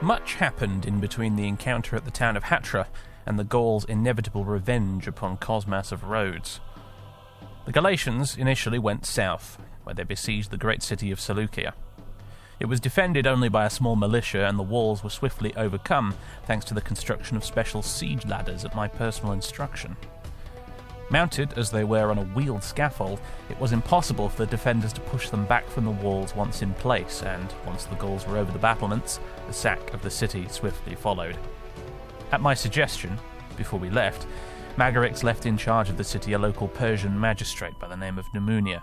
Much happened in between the encounter at the town of Hatra and the Gauls' inevitable revenge upon Cosmas of Rhodes. The Galatians initially went south, where they besieged the great city of Seleucia. It was defended only by a small militia, and the walls were swiftly overcome thanks to the construction of special siege ladders at my personal instruction. Mounted as they were on a wheeled scaffold, it was impossible for the defenders to push them back from the walls once in place, and once the Gauls were over the battlements, the sack of the city swiftly followed. At my suggestion, before we left, Magarix left in charge of the city a local Persian magistrate by the name of Nemunia.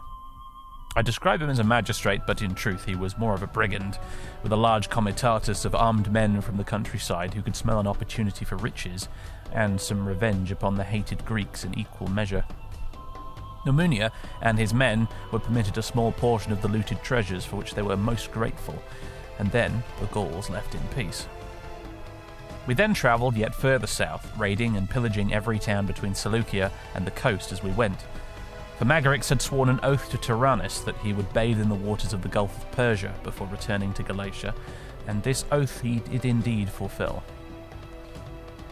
I describe him as a magistrate, but in truth he was more of a brigand, with a large comitatus of armed men from the countryside who could smell an opportunity for riches and some revenge upon the hated Greeks in equal measure. Nemunia and his men were permitted a small portion of the looted treasures, for which they were most grateful, and then the Gauls left in peace. We then travelled yet further south, raiding and pillaging every town between Seleucia and the coast as we went. For Magarix had sworn an oath to Tyrannus that he would bathe in the waters of the Gulf of Persia before returning to Galatia, and this oath he did indeed fulfill.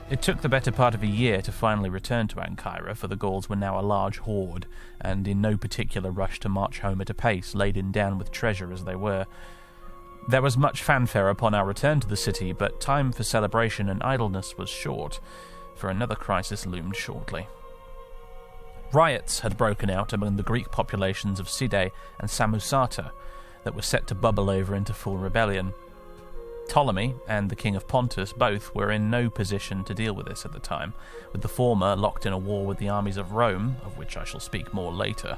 It took the better part of a year to finally return to Ancyra, for the Gauls were now a large horde, and in no particular rush to march home at a pace, laden down with treasure as they were. There was much fanfare upon our return to the city, but time for celebration and idleness was short, for another crisis loomed shortly. Riots had broken out among the Greek populations of Sidde and Samosata that were set to bubble over into full rebellion. Ptolemy and the King of Pontus both were in no position to deal with this at the time, with the former locked in a war with the armies of Rome, of which I shall speak more later,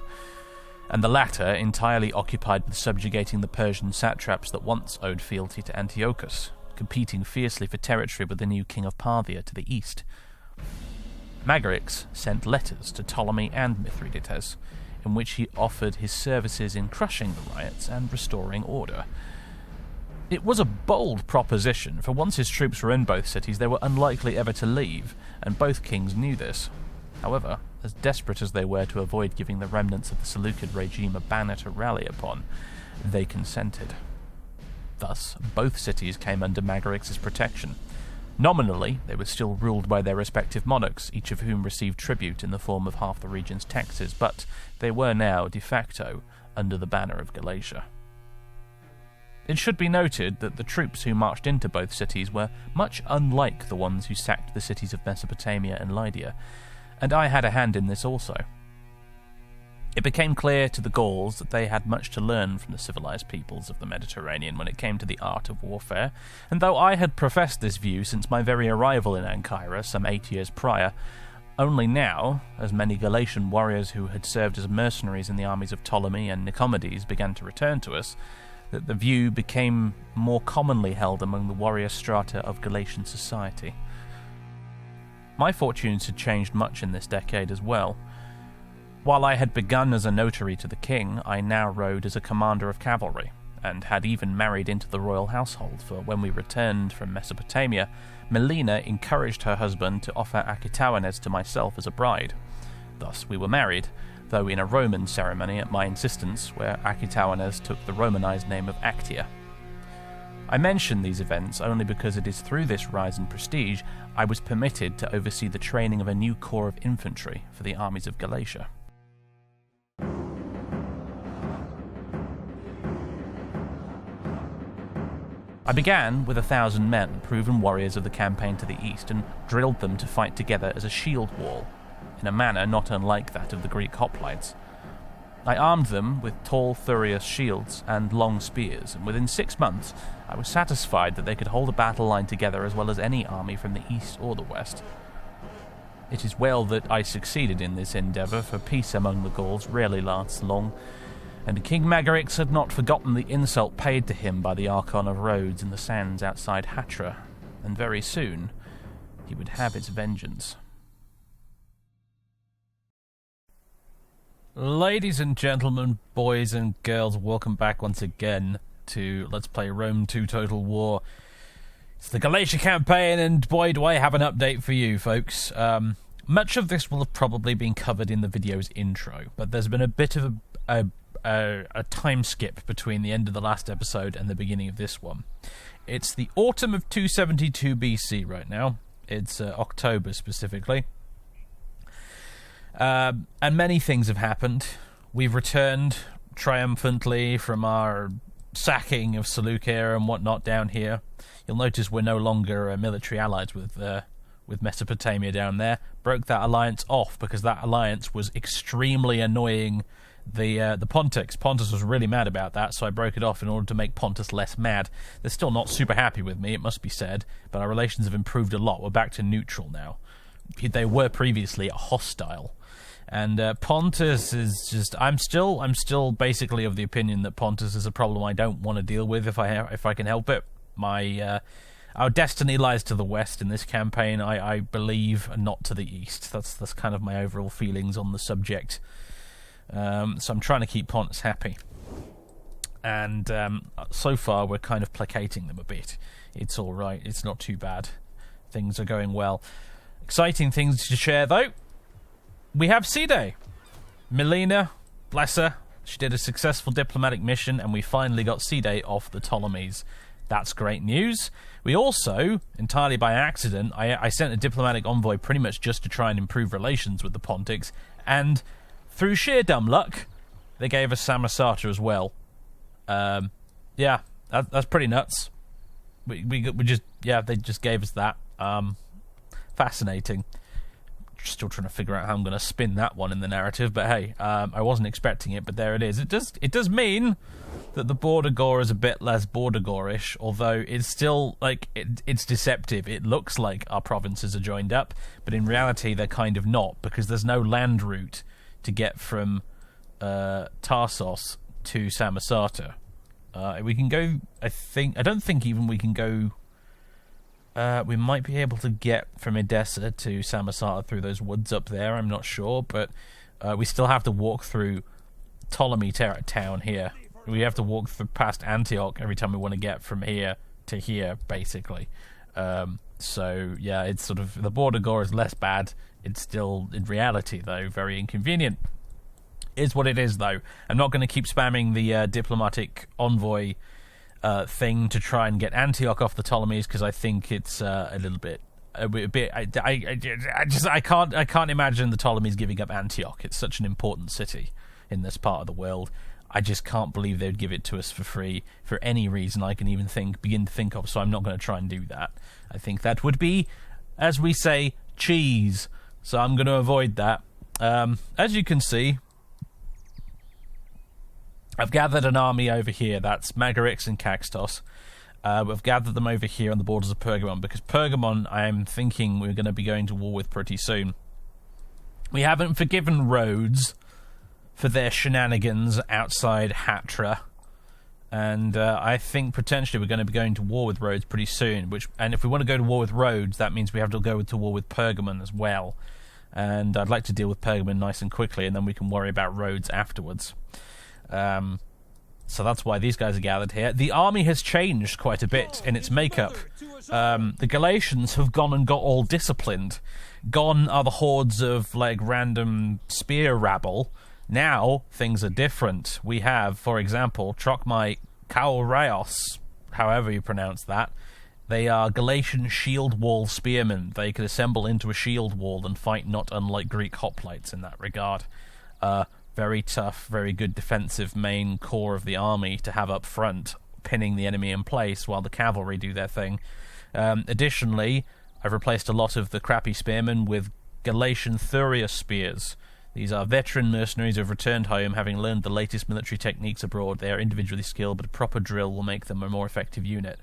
and the latter entirely occupied with subjugating the Persian satraps that once owed fealty to Antiochus, competing fiercely for territory with the new King of Parthia to the east. Magarix sent letters to Ptolemy and Mithridates, in which he offered his services in crushing the riots and restoring order. It was a bold proposition, for once his troops were in both cities, they were unlikely ever to leave, and both kings knew this. However, as desperate as they were to avoid giving the remnants of the Seleucid regime a banner to rally upon, they consented. Thus, both cities came under Magarix's protection. Nominally, they were still ruled by their respective monarchs, each of whom received tribute in the form of half the region's taxes, but they were now, de facto, under the banner of Galatia. It should be noted that the troops who marched into both cities were much unlike the ones who sacked the cities of Mesopotamia and Lydia, and I had a hand in this also. It became clear to the Gauls that they had much to learn from the civilized peoples of the Mediterranean when it came to the art of warfare, and though I had professed this view since my very arrival in Ancyra some 8 years prior, only now, as many Galatian warriors who had served as mercenaries in the armies of Ptolemy and Nicomedes began to return to us, that the view became more commonly held among the warrior strata of Galatian society. My fortunes had changed much in this decade as well. While I had begun as a notary to the king, I now rode as a commander of cavalry, and had even married into the royal household, for when we returned from Mesopotamia, Melina encouraged her husband to offer Aquitawanes to myself as a bride. Thus we were married, though in a Roman ceremony at my insistence, where Aquitawanes took the Romanized name of Actia. I mention these events only because it is through this rise in prestige I was permitted to oversee the training of a new corps of infantry for the armies of Galatia. I began with 1,000 men, proven warriors of the campaign to the east, and drilled them to fight together as a shield wall, in a manner not unlike that of the Greek hoplites. I armed them with tall Thurius shields and long spears, and within 6 months I was satisfied that they could hold a battle line together as well as any army from the east or the west. It is well that I succeeded in this endeavour, for peace among the Gauls rarely lasts long, and King Magarix had not forgotten the insult paid to him by the Archon of Rhodes in the sands outside Hatra, and very soon he would have his vengeance. Ladies and gentlemen, boys and girls, welcome back once again to Let's Play Rome 2 Total War. It's the Galatia campaign, and boy do I have an update for you folks. Much of this will have probably been covered in the video's intro, but there's been a bit of a time skip between the end of the last episode and the beginning of this one. It's the autumn of 272 BC right now. It's October specifically. And many things have happened. We've returned triumphantly from our sacking of Seleucia and whatnot down here. You'll notice we're no longer military allies with Mesopotamia down there. Broke that alliance off because that alliance was extremely annoying the Pontics. Pontus was really mad about that, so I broke it off in order to make Pontus less mad. They're still not super happy with me, it must be said, but our relations have improved a lot. We're back to neutral now. They were previously hostile. And Pontus is just... I'm still basically of the opinion that Pontus is a problem I don't want to deal with if I can help it. Our destiny lies to the west in this campaign, I believe, and not to the east. That's kind of my overall feelings on the subject. So I'm trying to keep Pontus happy. And so far we're kind of placating them a bit. It's alright, it's not too bad. Things are going well. Exciting things to share, though. We have C-Day. Melina, bless her, she did a successful diplomatic mission, and we finally got C-Day off the Ptolemies. That's great news. We also, entirely by accident, I sent a diplomatic envoy pretty much just to try and improve relations with the Pontics, and through sheer dumb luck, they gave us Samosata as well. Yeah, that's pretty nuts. We just, yeah, they just gave us that. Fascinating. Still trying to figure out how I'm going to spin that one in the narrative, but hey, I wasn't expecting it, but there it is. It does mean that the border gore is a bit less border gore-ish, although it's still, like, it's deceptive. It looks like our provinces are joined up, but in reality they're kind of not, because there's no land route to get from Tarsos to Samosata. We can go, I don't think even we can go... we might be able to get from Edessa to Samosata through those woods up there, I'm not sure, but we still have to walk through Ptolemy town here. We have to walk past Antioch every time we want to get from here to here, basically. So, yeah, it's sort of... The border gore is less bad. It's still, in reality, though, very inconvenient. Is what it is, though. I'm not going to keep spamming the diplomatic envoy thing to try and get Antioch off the Ptolemies, because I think it's a bit. I can't imagine the Ptolemies giving up Antioch. It's such an important city in this part of the world. I just can't believe they'd give it to us for free for any reason I can even begin to think of. So I'm not going to try and do that. I think that would be, as we say, cheese. So I'm going to avoid that. As you can see, I've gathered an army over here. That's Magarix and Caxtos. We've gathered them over here on the borders of Pergamon, because Pergamon, I'm thinking we're going to be going to war with pretty soon. We haven't forgiven Rhodes for their shenanigans outside Hatra, and I think potentially we're going to be going to war with Rhodes pretty soon. And if we want to go to war with Rhodes, that means we have to go to war with Pergamon as well. And I'd like to deal with Pergamon nice and quickly, and then we can worry about Rhodes afterwards. So that's why these guys are gathered here. The army has changed quite a bit in its makeup. The Galatians have gone and got all disciplined. Gone are the hordes of, like, random spear rabble. Now, things are different. We have, for example, Trokmai Kauraios, however you pronounce that. They are Galatian shield wall spearmen. They can assemble into a shield wall and fight, not unlike Greek hoplites in that regard. Very tough, very good defensive main core of the army to have up front, pinning the enemy in place while the cavalry do their thing. Additionally, I've replaced a lot of the crappy spearmen with Galatian Thuria spears. These are veteran mercenaries who have returned home, having learned the latest military techniques abroad. They are individually skilled, but a proper drill will make them a more effective unit.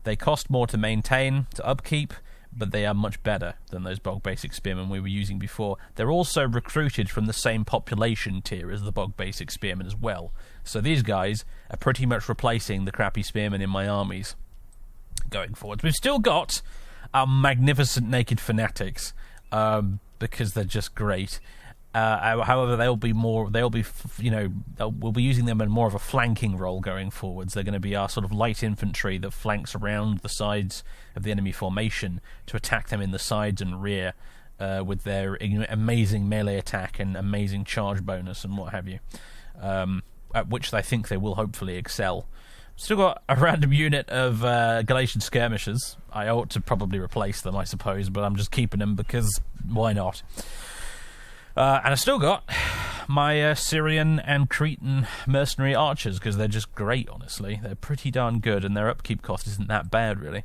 They cost more to maintain, to upkeep, but they are much better than those bog basic spearmen we were using before. They're also recruited from the same population tier as the bog basic spearmen as well. So these guys are pretty much replacing the crappy spearmen in my armies going forward. We've still got our magnificent naked fanatics, because they're just great. However, we'll be using them in more of a flanking role going forwards. They're going to be our sort of light infantry that flanks around the sides of the enemy formation to attack them in the sides and rear with their amazing melee attack and amazing charge bonus and what have you, at which I think they will hopefully excel. Still got a random unit of Galatian skirmishers. I ought to probably replace them, I suppose, but I'm just keeping them because why not? And I still got my Syrian and Cretan mercenary archers because they're just great, honestly. They're pretty darn good, and their upkeep cost isn't that bad, really.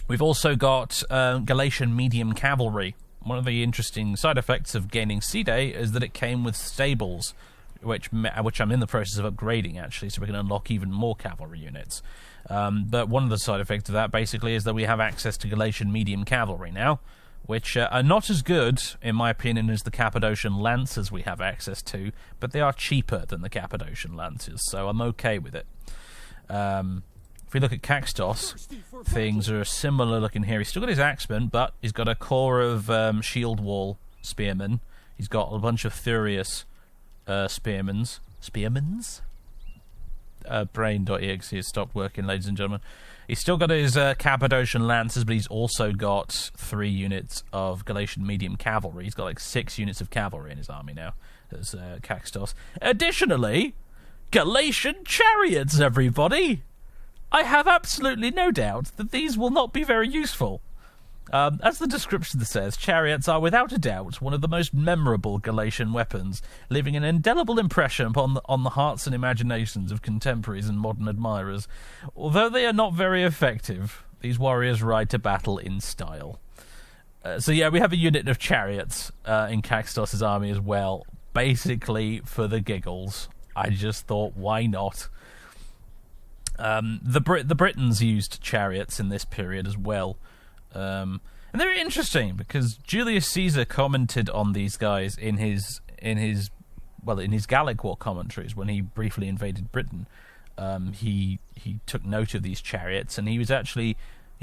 We've also got Galatian medium cavalry. One of the interesting side effects of gaining C-Day is that it came with stables, which I'm in the process of upgrading, actually, so we can unlock even more cavalry units. But one of the side effects of that, basically, is that we have access to Galatian medium cavalry now, which are not as good, in my opinion, as the Cappadocian Lancers we have access to, but they are cheaper than the Cappadocian Lancers, so I'm okay with it. If we look at Caxtos, things are similar looking here. He's still got his Axeman, but he's got a core of Shield Wall Spearmen. He's got a bunch of Furious Spearmans. Spearmans? Brain.exe has stopped working, ladies and gentlemen. He's still got his Cappadocian Lancers, but he's also got 3 units of Galatian medium cavalry. He's got like 6 units of cavalry in his army now. There's Caxtos. Additionally, Galatian chariots, everybody! I have absolutely no doubt that these will not be very useful. As the description says, chariots are without a doubt one of the most memorable Galatian weapons, leaving an indelible impression on the hearts and imaginations of contemporaries and modern admirers. Although they are not very effective, these warriors ride to battle in style. So yeah, we have a unit of chariots in Caxtos' army as well, basically for the giggles. I just thought, why not? The Britons used chariots in this period as well. And they're interesting because Julius Caesar commented on these guys in his Gallic war commentaries when he briefly invaded Britain. He took note of these chariots, and he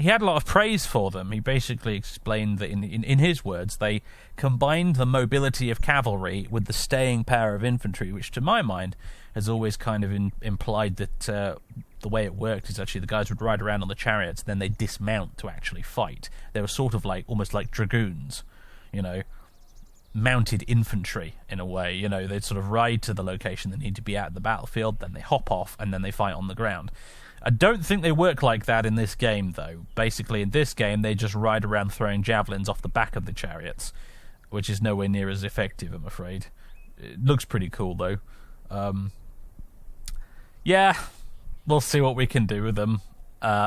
had a lot of praise for them. He basically explained that in his words, they combined the mobility of cavalry with the staying power of infantry, which to my mind has always kind of implied that the way it worked is actually the guys would ride around on the chariots, then they'd dismount to actually fight. They were sort of like, almost like dragoons, mounted infantry in a way. They'd sort of ride to the location they need to be at the battlefield, then they hop off, and then they fight on the ground. I don't think they work like that in this game, though. Basically, in this game, they just ride around throwing javelins off the back of the chariots, which is nowhere near as effective, I'm afraid. It looks pretty cool, though. Yeah, we'll see what we can do with them.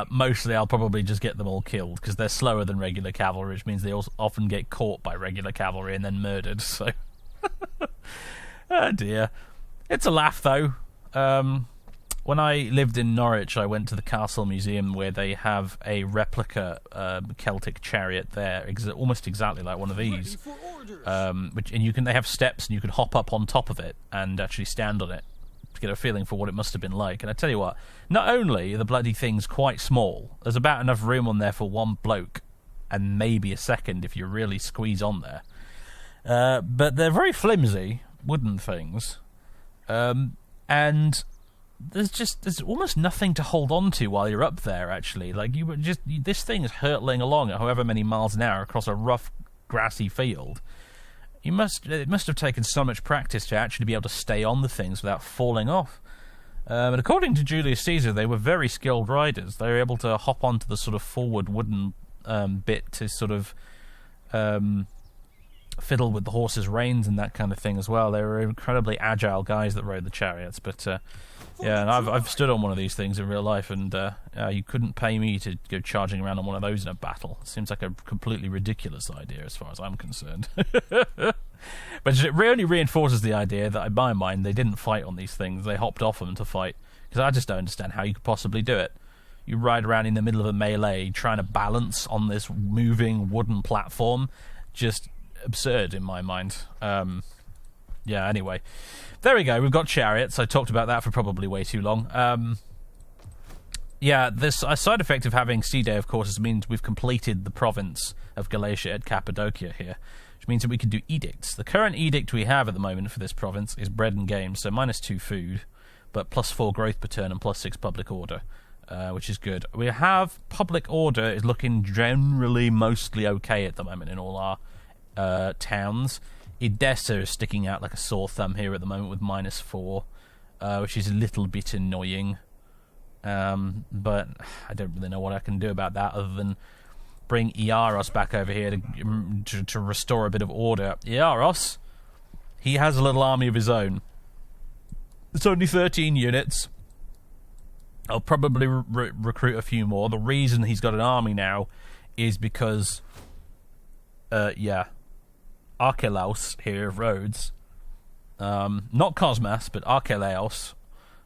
Mostly I'll probably just get them all killed, because they're slower than regular cavalry, which means they also often get caught by regular cavalry and then murdered, so... Oh dear. It's a laugh, though. When I lived in Norwich, I went to the Castle Museum where they have a replica Celtic chariot there, almost exactly like one of these. They have steps, and you can hop up on top of it and actually stand on it to get a feeling for what it must have been like. And I tell you what, not only are the bloody things quite small, there's about enough room on there for one bloke, and maybe a second if you really squeeze on there. But they're very flimsy wooden things, and there's almost nothing to hold on to while you're up there. Actually, this thing is hurtling along at however many miles an hour across a rough, grassy field. It must have taken so much practice to actually be able to stay on the things without falling off. And according to Julius Caesar, they were very skilled riders. They were able to hop onto the sort of forward wooden bit to sort of fiddle with the horse's reins and that kind of thing as well. They were incredibly agile guys that rode the chariots. But yeah, and I've stood on one of these things in real life, and you couldn't pay me to go charging around on one of those in a battle. It seems like a completely ridiculous idea as far as I'm concerned. But it only reinforces the idea that, in my mind, they didn't fight on these things. They hopped off them to fight, because I just don't understand how you could possibly do it. You ride around in the middle of a melee trying to balance on this moving wooden platform. Just absurd in my mind. Yeah, anyway. There we go, we've got chariots. I talked about that for probably way too long. Yeah, this side effect of having C-Day, of course, means we've completed the province of Galatia at Cappadocia here, which means that we can do edicts. The current edict we have at the moment for this province is bread and games, so -2 food, but +4 growth per turn and +6 public order, which is good. We have public order is looking generally mostly okay at the moment in all our towns. Edessa is sticking out like a sore thumb here at the moment with -4. which is a little bit annoying. But I don't really know what I can do about that other than bring Iaros back over here to restore a bit of order. Iaros, he has a little army of his own. It's only 13 units. I'll probably recruit a few more. The reason he's got an army now is because, Archelaus here of Rhodes, not Cosmas, but Archelaus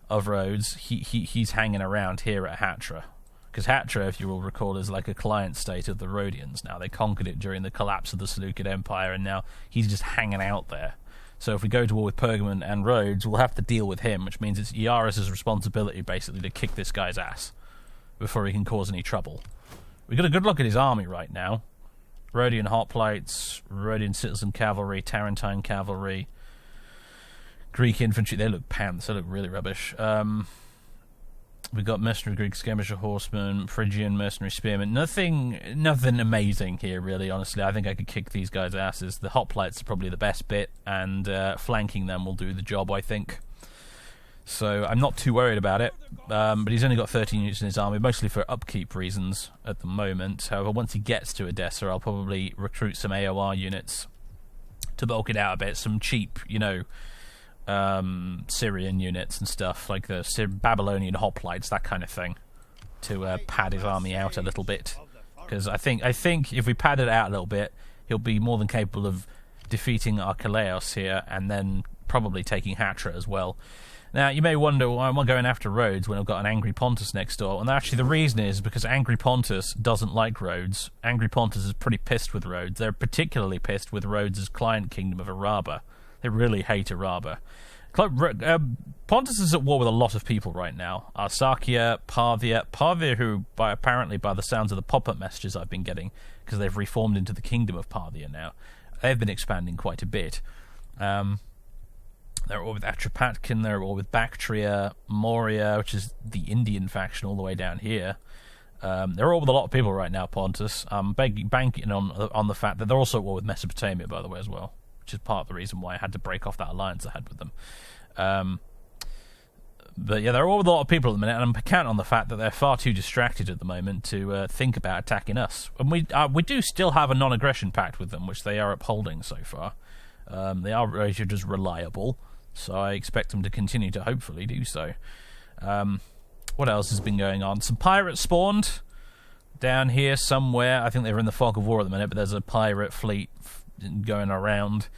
of Rhodes, he's hanging around here at Hatra. Because Hatra, if you will recall, is like a client state of the Rhodians now. They conquered it during the collapse of the Seleucid Empire, and now he's just hanging out there. So if we go to war with Pergamon and Rhodes, we'll have to deal with him, which means it's Iaros' responsibility, basically, to kick this guy's ass before he can cause any trouble. We've got a good look at his army right now. Rhodian hoplites, Rhodian citizen cavalry, Tarentine cavalry, Greek infantry. They look pants. They look really rubbish. We've got mercenary Greek skirmisher horsemen, Phrygian mercenary spearmen. Nothing amazing here, really, honestly. I think I could kick these guys' asses. The hoplites are probably the best bit, and flanking them will do the job, I think. So I'm not too worried about it. But he's only got 13 units in his army, mostly for upkeep reasons at the moment. However, once he gets to Edessa, I'll probably recruit some AOR units to bulk it out a bit. Some cheap, Syrian units and stuff, like the Babylonian hoplites, that kind of thing, to pad his army out a little bit. Because I think if we pad it out a little bit, he'll be more than capable of defeating Archelaus here, and then probably taking Hatra as well. Now, you may wonder, why am I going after Rhodes when I've got an angry Pontus next door? And actually the reason is because angry Pontus doesn't like Rhodes. Angry Pontus is pretty pissed with Rhodes. They're particularly pissed with Rhodes' client kingdom of Araba. They really hate Araba. Pontus is at war with a lot of people right now. Arsacia, Parthia, who apparently by the sounds of the pop-up messages I've been getting, because they've reformed into the kingdom of Parthia now, they've been expanding quite a bit. They're at war with Atropatkin, they're at war with Bactria, Moria, which is the Indian faction all the way down here. They're all with a lot of people right now, Pontus. I'm banking on the fact that they're also at war with Mesopotamia, by the way, as well, which is part of the reason why I had to break off that alliance I had with them. But yeah, they're all with a lot of people at the minute, and I'm counting on the fact that they're far too distracted at the moment to think about attacking us. And we do still have a non-aggression pact with them, which they are upholding so far. They are rated as reliable, so I expect them to continue to hopefully do so. What else has been going on? Some pirates spawned down here somewhere. I think they're in the fog of war at the minute, but there's a pirate fleet going around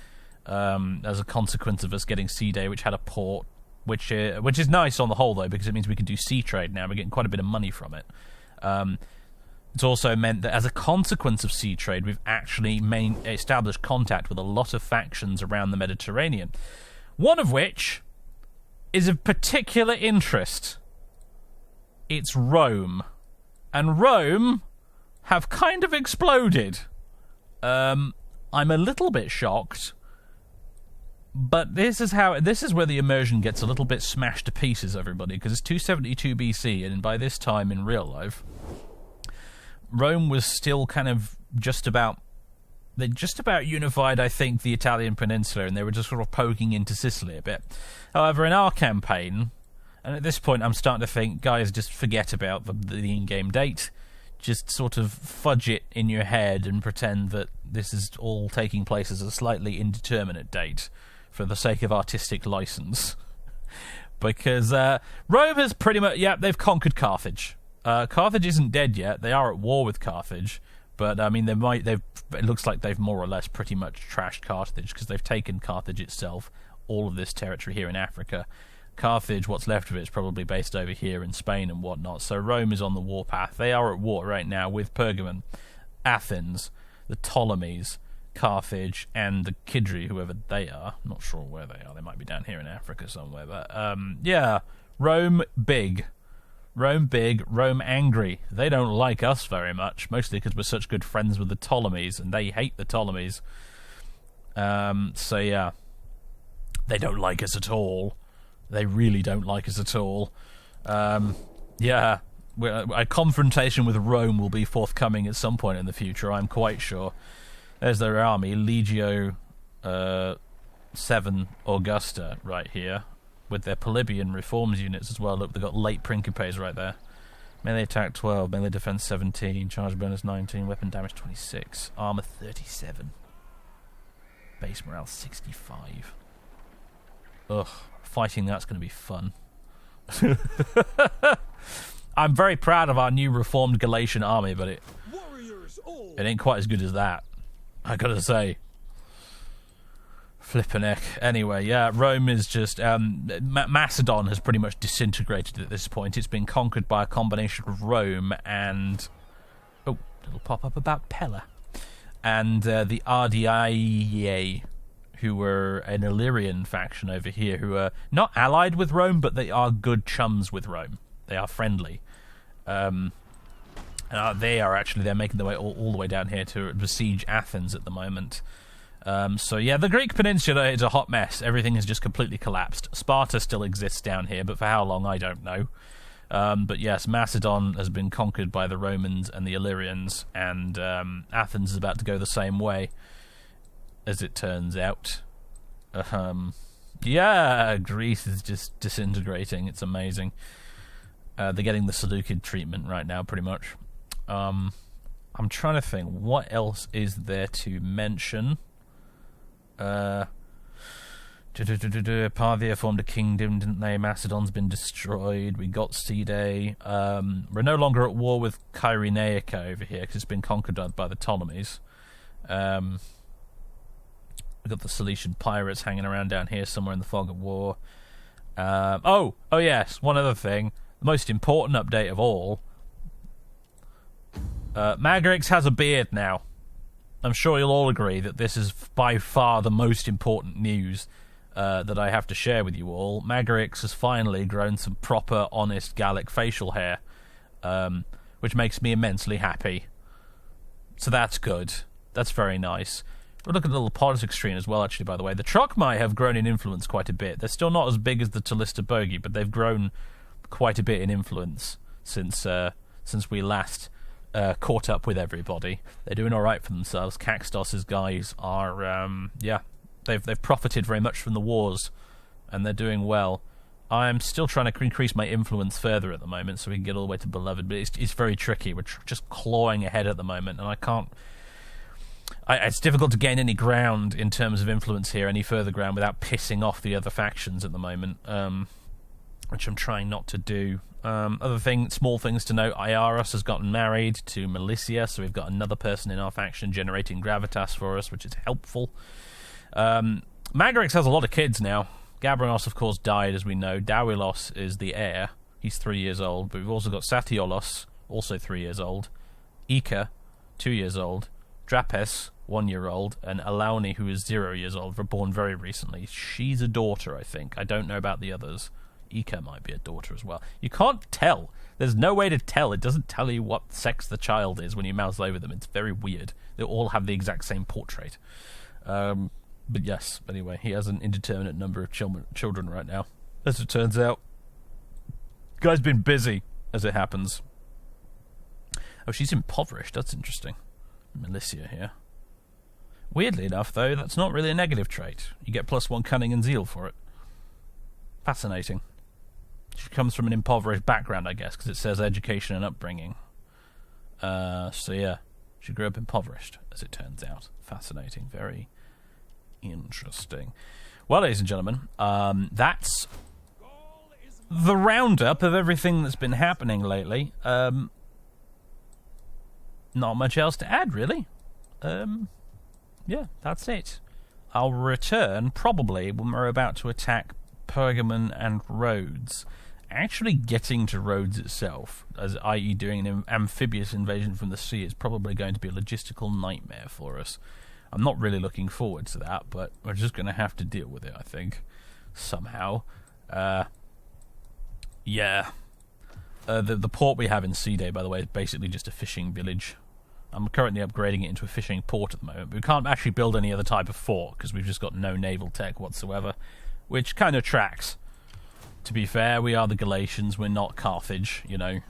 as a consequence of us getting Sea Day, which had a port, which is nice on the whole, though, because it means we can do sea trade now. We're getting quite a bit of money from it. It's also meant that as a consequence of sea trade, we've actually established contact with a lot of factions around the Mediterranean, one of which is of particular interest. It's Rome. And Rome have kind of exploded. I'm a little bit shocked, but this is where the immersion gets a little bit smashed to pieces, everybody, because it's 272 BC, and by this time in real life, Rome was still kind of just about unified, I think, the Italian peninsula, and they were just sort of poking into Sicily a bit. However, in our campaign, and at this point I'm starting to think, guys, just forget about the in-game date. Just sort of fudge it in your head and pretend that this is all taking place as a slightly indeterminate date for the sake of artistic license. Because Rome has pretty much... Yeah, they've conquered Carthage. Carthage isn't dead yet. They are at war with Carthage. But, I mean, it looks like they've more or less pretty much trashed Carthage, because they've taken Carthage itself, all of this territory here in Africa. Carthage, what's left of it, is probably based over here in Spain and whatnot. So Rome is on the warpath. They are at war right now with Pergamon, Athens, the Ptolemies, Carthage, and the Kidri, whoever they are. I'm not sure where they are. They might be down here in Africa somewhere. But, yeah, Rome big. Rome big, Rome angry. They don't like us very much, mostly because we're such good friends with the Ptolemies, and they hate the Ptolemies. So, yeah, they don't like us at all. They really don't like us at all. Yeah, a confrontation with Rome will be forthcoming at some point in the future, I'm quite sure. There's their army, Legio 7 Augusta, right here. with their Polybian reforms units as well. Look, they've got late Principes right there. Melee attack 12, melee defense 17, charge bonus 19, weapon damage 26, armor 37, base morale 65. Ugh, fighting that's going to be fun. I'm very proud of our new reformed Galatian army, but it ain't quite as good as that, I gotta say. Flippin' heck. Anyway, yeah, Rome is just... Macedon has pretty much disintegrated at this point. It's been conquered by a combination of Rome and... Oh, it'll pop up about Pella. And the Ardii, who were an Illyrian faction over here, who are not allied with Rome, but they are good chums with Rome. They are friendly. And they're making their way all the way down here to besiege Athens at the moment. So yeah, the Greek peninsula is a hot mess. Everything has just completely collapsed. Sparta still exists down here, but for how long, I don't know. But yes, Macedon has been conquered by the Romans and the Illyrians, and Athens is about to go the same way, as it turns out. Yeah, Greece is just disintegrating. It's amazing. They're getting the Seleucid treatment right now, pretty much. I'm trying to think, what else is there to mention? Parthia formed a kingdom, didn't they? Macedon's been destroyed. We got Cide. We're no longer at war with Cyrenaica over here because it's been conquered by the Ptolemies. We've got the Cilician pirates hanging around down here somewhere in the fog of war. Oh yes, one other thing. The most important update of all. Magarix has a beard now. I'm sure you'll all agree that this is by far the most important news that I have to share with you all. Magarix has finally grown some proper, honest Gallic facial hair, which makes me immensely happy. So that's good. That's very nice. We'll look at the little politics screen as well, actually, by the way. The Trochmai have grown in influence quite a bit. They're still not as big as the Talista Bogi, but they've grown quite a bit in influence since we last... caught up with everybody. They're doing all right for themselves. Caxtos's guys are, they've profited very much from the wars, and they're doing well. I'm still trying to increase my influence further at the moment, so we can get all the way to Beloved, but it's very tricky. We're just clawing ahead at the moment, and I can't... it's difficult to gain any ground in terms of influence here, any further ground, without pissing off the other factions at the moment, which I'm trying not to do. Small things to note, Iaros has gotten married to Melissa, so we've got another person in our faction generating gravitas for us, which is helpful. Magarix has a lot of kids now. Gabrinos, of course, died, as we know. Dawilos is the heir. He's 3 years old. But we've also got Satiolos, also 3 years old. Ika, 2 years old. Drapes, 1 year old. And Alauni, who is 0 years old, were born very recently. She's a daughter, I think. I don't know about the others. Ika might be a daughter as well. You can't tell. There's no way to tell. It doesn't tell you what sex the child is when you mouse over them. It's very weird. They all have the exact same portrait. But yes, anyway, he has an indeterminate number of children right now, as it turns out. Guy's been busy, as it happens. Oh, she's impoverished. That's interesting. Melissa here. Weirdly enough, though, that's not really a negative trait. You get +1 cunning and zeal for it. Fascinating. She comes from an impoverished background, I guess, because it says education and upbringing. So yeah, she grew up impoverished, as it turns out. Fascinating. Very interesting. Well, ladies and gentlemen, that's the roundup of everything that's been happening lately. Not much else to add, really. Yeah, that's it. I'll return, probably, when we're about to attack Pergamon and Rhodes. Actually getting to Rhodes itself, i.e. doing an amphibious invasion from the sea, is probably going to be a logistical nightmare for us. I'm not really looking forward to that, but we're just going to have to deal with it, I think, somehow. Yeah. The port we have in Cide, by the way, is basically just a fishing village. I'm currently upgrading it into a fishing port at the moment, but we can't actually build any other type of fort, because we've just got no naval tech whatsoever. Which kind of tracks. To be fair, we are the Galatians. We're not Carthage. You know,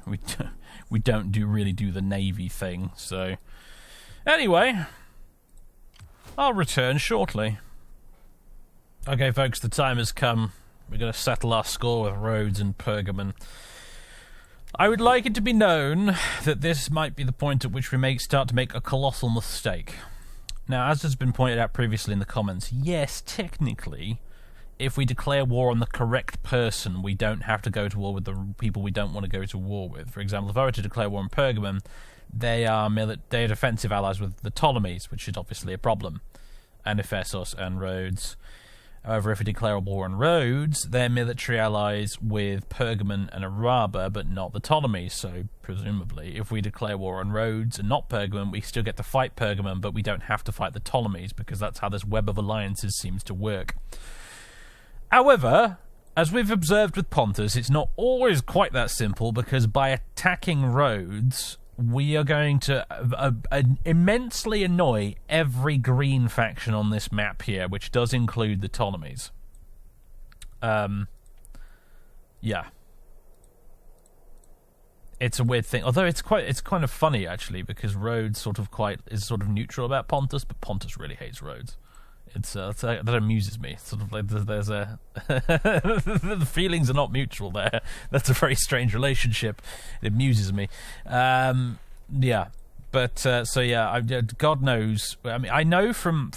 we don't really do the navy thing. So, anyway, I'll return shortly. Okay, folks, the time has come. We're going to settle our score with Rhodes and Pergamon. I would like it to be known that this might be the point at which we start to make a colossal mistake. Now, as has been pointed out previously in the comments, yes, technically, if we declare war on the correct person, we don't have to go to war with the people we don't want to go to war with. For example, if I were to declare war on Pergamon, they are defensive allies with the Ptolemies, which is obviously a problem, and Ephesus and Rhodes. However, if we declare a war on Rhodes, they're military allies with Pergamon and Araba, but not the Ptolemies. So, presumably, if we declare war on Rhodes and not Pergamon, we still get to fight Pergamon, but we don't have to fight the Ptolemies, because that's how this web of alliances seems to work. However, as we've observed with Pontus, it's not always quite that simple, because by attacking Rhodes, we are going to immensely annoy every green faction on this map here, which does include the Ptolemies. Yeah. It's a weird thing, although it's kind of funny actually, because Rhodes is sort of neutral about Pontus, but Pontus really hates Rhodes. That amuses me. Sort of like there's a the feelings are not mutual there. That's a very strange relationship. It amuses me. Yeah, but so yeah, God knows. I mean, I know from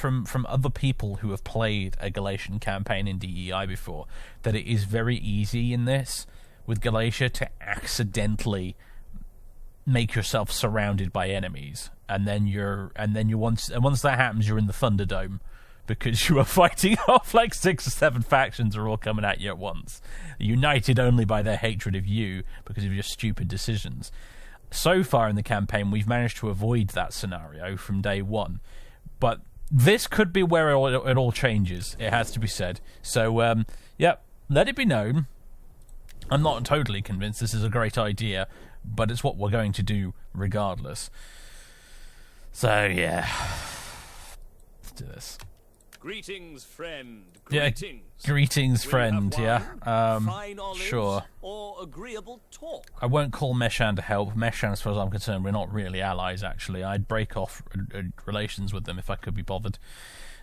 other people who have played a Galatian campaign in DEI before that it is very easy in this with Galatia to accidentally make yourself surrounded by enemies, and then once that happens, you're in the Thunderdome. Because you are fighting off like 6 or 7 factions are all coming at you at once, united only by their hatred of you because of your stupid decisions. So far in the campaign, we've managed to avoid that scenario from day one. But this could be where it all changes, it has to be said. So, yeah, let it be known. I'm not totally convinced this is a great idea, but it's what we're going to do regardless. So, yeah. Let's do this. Greetings, friend. Greetings. Yeah, greetings, friend. Yeah. Fine olives, sure. Or agreeable talk. I won't call Meshan to help. Meshan, as far as I'm concerned, we're not really allies. Actually, I'd break off relations with them if I could be bothered.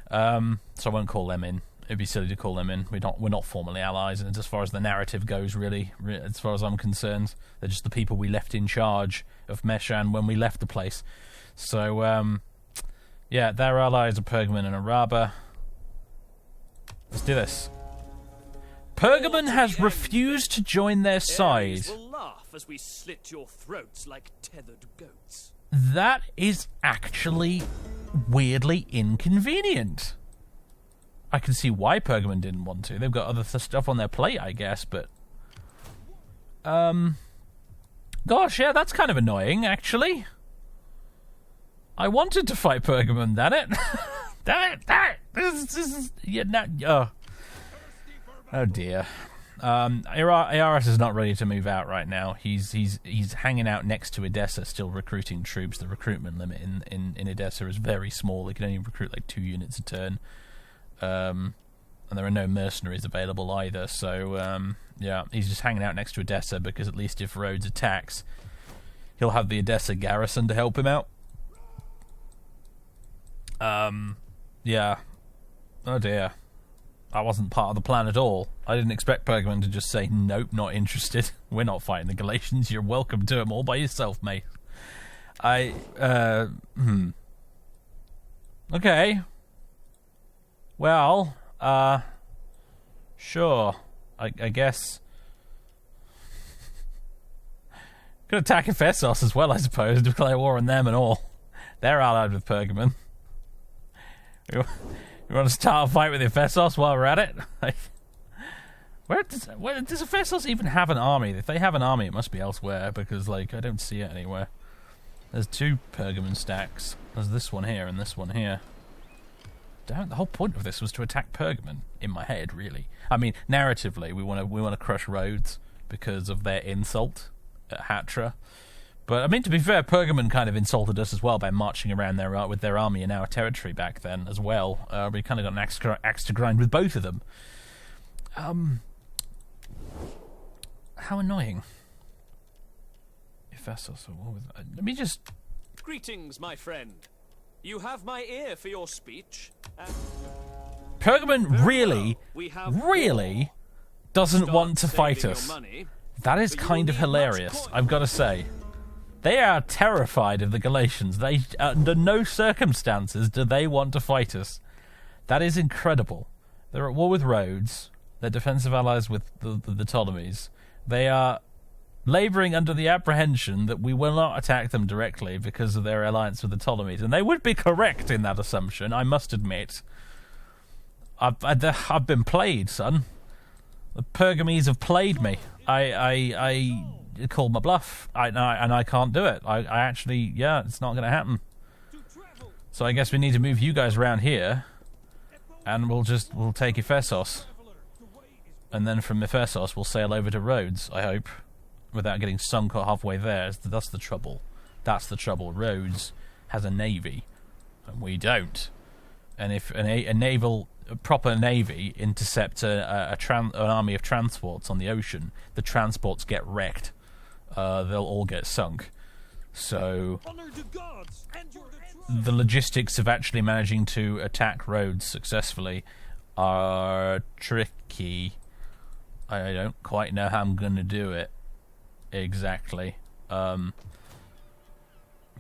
So I won't call them in. It'd be silly to call them in. We're not formally allies, and as far as the narrative goes, really, as far as I'm concerned, they're just the people we left in charge of Meshan when we left the place. So, yeah, their allies are Pergamon and Araba. Let's do this. Pergamon has refused to join their side. Will laugh as we slit your throats like tethered goats. That is actually weirdly inconvenient. I can see why Pergamon didn't want to. They've got other stuff on their plate, I guess, but... Gosh, yeah, that's kind of annoying, actually. I wanted to fight Pergamon, damn it. Damn it. This is... Yeah, oh, dear. Iaris is not ready to move out right now. He's hanging out next to Edessa, still recruiting troops. The recruitment limit in Edessa is very small. They can only recruit like 2 units a turn. And there are no mercenaries available either. So, yeah, he's just hanging out next to Edessa because at least if Rhodes attacks, he'll have the Edessa garrison to help him out. Yeah. Oh dear. That wasn't part of the plan at all. I didn't expect Pergamon to just say, nope, not interested. We're not fighting the Galatians. You're welcome to them all by yourself, mate. Okay. Well, sure. I guess. Could attack Ephesus as well, I suppose. Declare war on them and all. They're allied with Pergamon. You want to start a fight with Ephesus while we're at it? Where does Ephesus even have an army? If they have an army, it must be elsewhere, because, like, I don't see it anywhere. There's 2 Pergamon stacks. There's this one here and this one here. Damn, the whole point of this was to attack Pergamon, in my head, really. I mean, narratively, we want to crush Rhodes because of their insult at Hatra. But, I mean, to be fair, Pergamon kind of insulted us as well by marching around with their army in our territory back then as well. We kind of got an axe to grind with both of them. How annoying. Ephesus, let me just... Greetings, my friend. You have my ear for your speech. Pergamon really doesn't Start want to fight saving us. your money, That is but you kind will of need much hilarious, coin. I've got to say. They are terrified of the Galatians. They, under no circumstances do they want to fight us. That is incredible. They're at war with Rhodes. They're defensive allies with the Ptolemies. They are labouring under the apprehension that we will not attack them directly because of their alliance with the Ptolemies. And they would be correct in that assumption, I must admit. I've been played, son. The Pergamese have played me. I called my bluff, and I can't do it. I actually, yeah, it's not going to happen. So I guess we need to move you guys around here, and we'll take Ephesos. And then from Ephesos, we'll sail over to Rhodes, I hope, without getting sunk halfway there. That's the trouble. That's the trouble. Rhodes has a navy, and we don't. And if a proper navy intercept an army of transports on the ocean, the transports get wrecked. They'll all get sunk. So the logistics of actually managing to attack Rhodes successfully are tricky. I don't quite know how I'm going to do it exactly.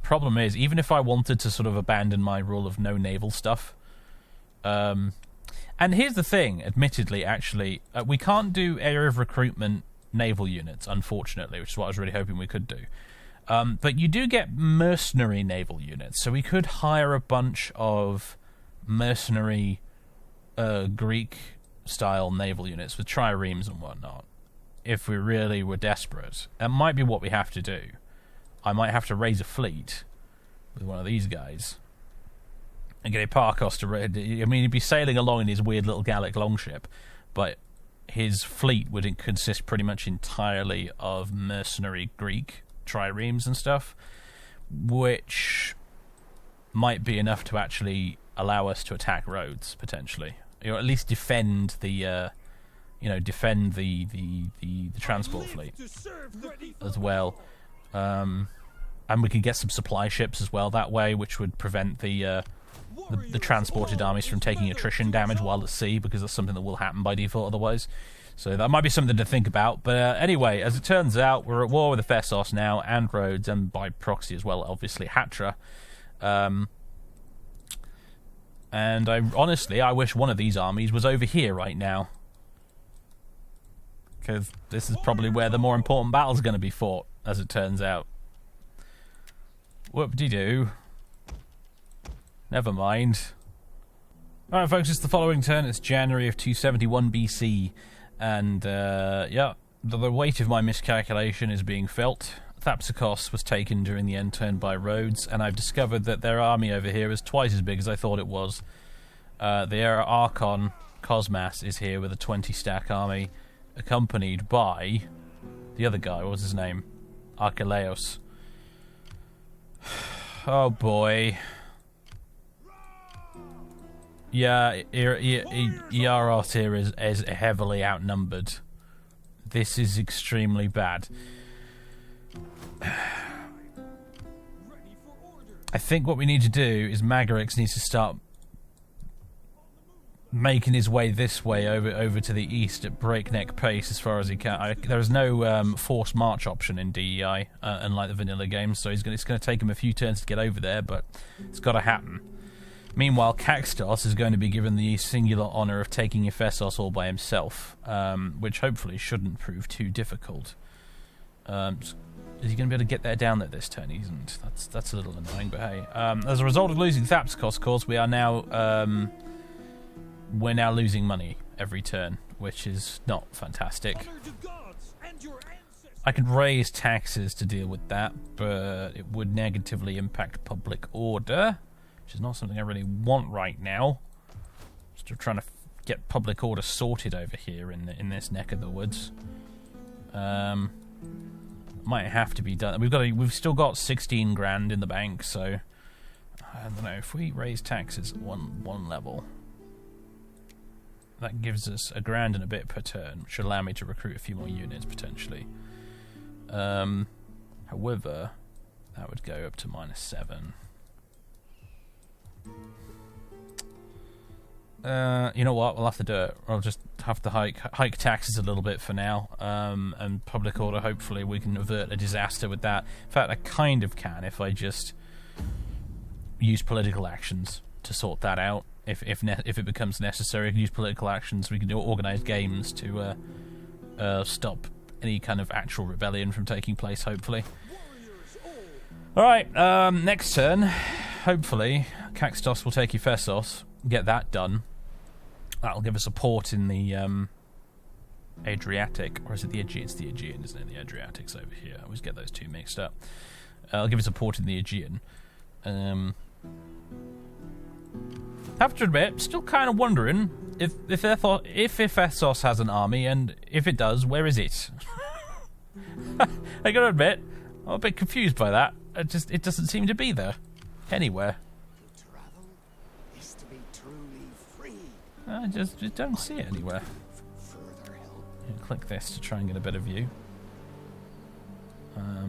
Problem is, even if I wanted to sort of abandon my rule of no naval stuff, and here's the thing, admittedly, actually, we can't do area of recruitment naval units, unfortunately, which is what I was really hoping we could do. But you do get mercenary naval units, so we could hire a bunch of mercenary Greek-style naval units with triremes and whatnot, if we really were desperate. That might be what we have to do. I might have to raise a fleet with one of these guys and get Hipparchos to... I mean, he'd be sailing along in his weird little Gallic longship, but his fleet would consist pretty much entirely of mercenary Greek triremes and stuff, which might be enough to actually allow us to attack Rhodes, potentially. Or at least defend the... defend the transport fleet as well. And we could get some supply ships as well that way, which would prevent the transported armies from taking attrition damage while at sea, because that's something that will happen by default otherwise. So that might be something to think about. But anyway, as it turns out, we're at war with Ephesos now, and Rhodes, and by proxy as well, obviously, Hatra. And I wish one of these armies was over here right now, because this is probably where the more important battle's going to be fought, as it turns out. Whoop-de-doo. Never mind. Alright folks, it's the following turn. It's January of 271 BC. And, yeah, the weight of my miscalculation is being felt. Thapsacos was taken during the end turn by Rhodes, and I've discovered that their army over here is twice as big as I thought it was. The Archon, Cosmas, is here with a 20-stack army, accompanied by the other guy. What was his name? Archelaus. Oh boy. Yeah, Iaros here is heavily outnumbered. This is extremely bad. I think what we need to do is Magarix needs to start making his way this way over to the east at breakneck pace as far as he can. There is no forced march option in DEI, unlike the vanilla games, so it's going to take him a few turns to get over there, but it's got to happen. Meanwhile, Caxtos is going to be given the singular honour of taking Ephesos all by himself, which hopefully shouldn't prove too difficult. Is he going to be able to get there down there this turn? He isn't. That's a little annoying, but hey. As a result of losing Thapsacos, of course, we're now losing money every turn, which is not fantastic. I could raise taxes to deal with that, but it would negatively impact public order, which is not something I really want right now. Still trying to get public order sorted over here in this neck of the woods. Might have to be done. We've still got 16 grand in the bank, so I don't know if we raise taxes at one level. That gives us $1 grand and a bit per turn, which should allow me to recruit a few more units potentially. However, that would go up to -7. You know what? We'll have to do it. We'll just have to hike taxes a little bit for now. And public order, hopefully we can avert a disaster with that. In fact, I kind of can if I just use political actions to sort that out. If it becomes necessary, I can use political actions. We can do organised games to stop any kind of actual rebellion from taking place, hopefully. Alright, next turn. Hopefully, Caxtos will take Ephesos, get that done. That'll give us a port in the Adriatic, or is it the Aegean? It's the Aegean, isn't it? The Adriatic's over here. I always get those two mixed up. I'll give us a port in the Aegean. Have to admit, still kind of wondering if Ephesos has an army, and if it does, where is it? I gotta admit, I'm a bit confused by that. It doesn't seem to be there anywhere. I just don't see it anywhere. Click this to try and get a better view.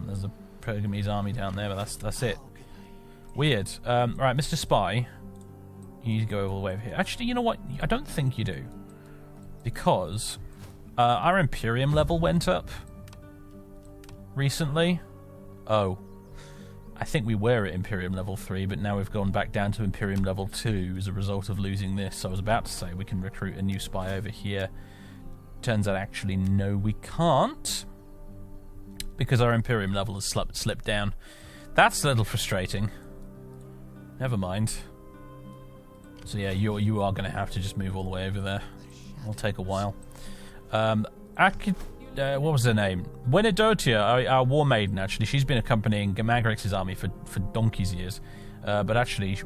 There's a Pergamese army down there, but that's it. Weird. Right, Mr. Spy, you need to go all the way over here. Actually, you know what? I don't think you do, because our Imperium level went up recently. Oh, I think we were at Imperium level 3, but now we've gone back down to Imperium level 2 as a result of losing this. So I was about to say we can recruit a new spy over here. Turns out, actually, no, we can't, because our Imperium level has slipped down. That's a little frustrating. Never mind. So yeah, you are going to have to just move all the way over there. It'll take a while. What was her name? Wenedotia, our war maiden, actually. She's been accompanying Magrix's army for donkey's years. But actually,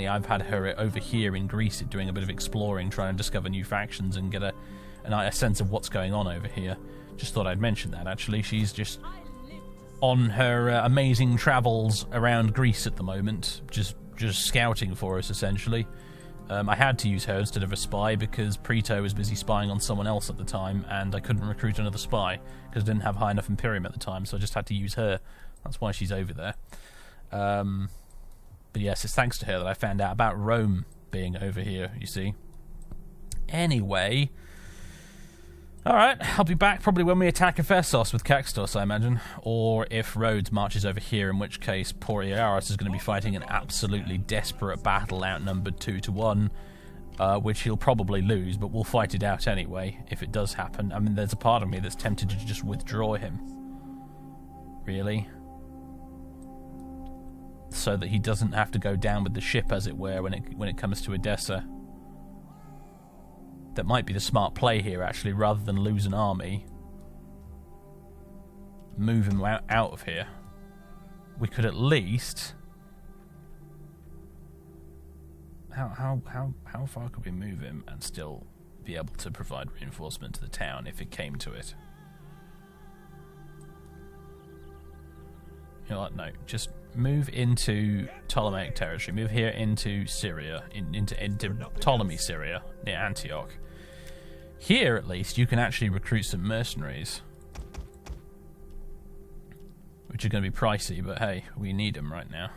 I've had her over here in Greece doing a bit of exploring, trying to discover new factions and get a sense of what's going on over here. Just thought I'd mention that, actually. She's just on her amazing travels around Greece at the moment, just scouting for us, essentially. I had to use her instead of a spy because Preto was busy spying on someone else at the time, and I couldn't recruit another spy because I didn't have high enough Imperium at the time, so I just had to use her. That's why she's over there. But yes, it's thanks to her that I found out about Rome being over here, you see. Anyway, alright, I'll be back probably when we attack Ephesos with Caxtos, I imagine. Or if Rhodes marches over here, in which case poor Iaros is going to be fighting an absolutely desperate battle, outnumbered 2-1, which he'll probably lose, but we'll fight it out anyway, if it does happen. I mean, there's a part of me that's tempted to just withdraw him. Really? So that he doesn't have to go down with the ship, as it were, when it comes to Edessa. That might be the smart play here, actually, rather than lose an army. Move him out of here. We could at least... How far could we move him and still be able to provide reinforcement to the town if it came to it? You know what? No, just move into Ptolemaic territory. Move here into Syria, into Ptolemy Syria, near Antioch. Here, at least, you can actually recruit some mercenaries, which are going to be pricey, but hey, we need them right now.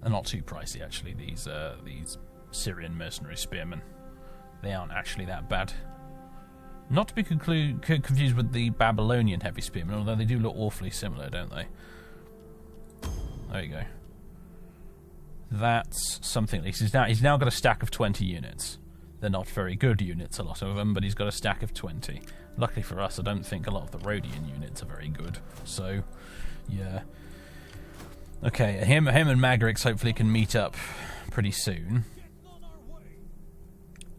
They're not too pricey, actually, these Syrian mercenary spearmen. They aren't actually that bad. Not to be confused with the Babylonian heavy spearmen, although they do look awfully similar, don't they? There you go. That's something at least. He's now got a stack of 20 units. They're not very good units, a lot of them, but he's got a stack of 20. Luckily for us, I don't think a lot of the Rhodian units are very good. So, yeah. Okay, him and Magrix hopefully can meet up pretty soon.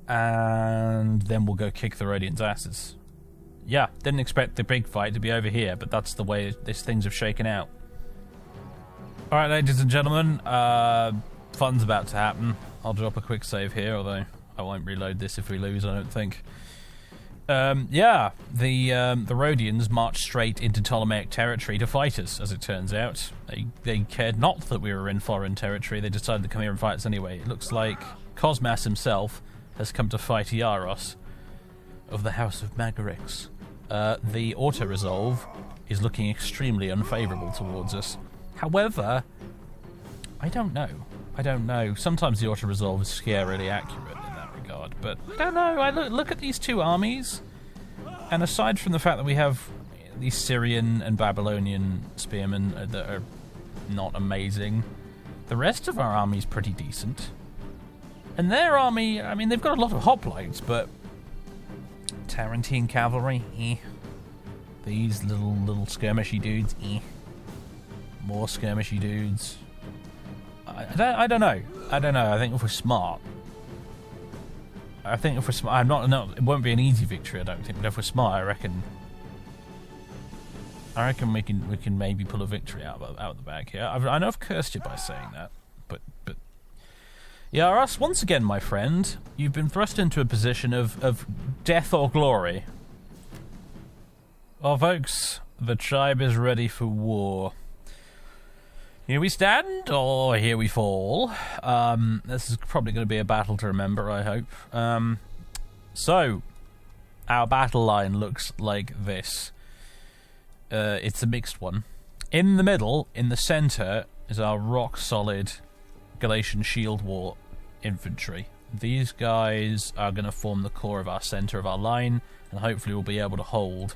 And then we'll go kick the Rhodians' asses. Yeah, didn't expect the big fight to be over here, but that's the way these things have shaken out. Alright, ladies and gentlemen, fun's about to happen. I'll drop a quick save here, although I won't reload this if we lose, I don't think. Yeah, the Rhodians marched straight into Ptolemaic territory to fight us, as it turns out. They cared not that we were in foreign territory, they decided to come here and fight us anyway. It looks like Cosmas himself has come to fight Iaros of the House of Magarix. The auto-resolve is looking extremely unfavourable towards us. However, I don't know. I don't know. Sometimes the auto-resolve is scarily accurate in that regard, but I don't know. I look at these two armies, and aside from the fact that we have these Syrian and Babylonian spearmen that are not amazing, the rest of our army is pretty decent. And their army, I mean, they've got a lot of hoplites, but Tarantine cavalry, eh. These little skirmishy dudes, eh. More skirmishy dudes. I don't know. I think if we're smart, it won't be an easy victory, I don't think. But if we're smart, I reckon we can maybe pull a victory out of the bag here. I know I've cursed you by saying that, but yeah, Russ, once again, my friend, you've been thrust into a position of death or glory. Well, folks, the tribe is ready for war. Here we stand, or here we fall. This is probably going to be a battle to remember, I hope. So, our battle line looks like this. It's a mixed one. In the middle, in the centre, is our rock-solid Galatian shield wall infantry. These guys are going to form the core of our centre of our line, and hopefully we'll be able to hold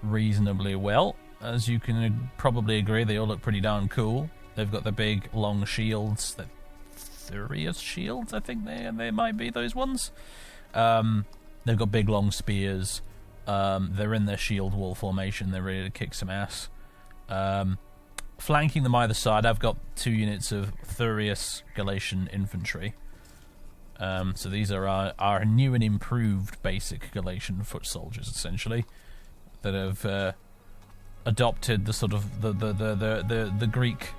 reasonably well. As you can probably agree, they all look pretty darn cool. They've got the big, long shields, the Thurius shields, I think they might be those ones. They've got big, long spears. They're in their shield wall formation. They're ready to kick some ass. Flanking them either side, I've got 2 units of Thurius Galatian infantry. So these are our new and improved basic Galatian foot soldiers, essentially, that have adopted the sort of the Greek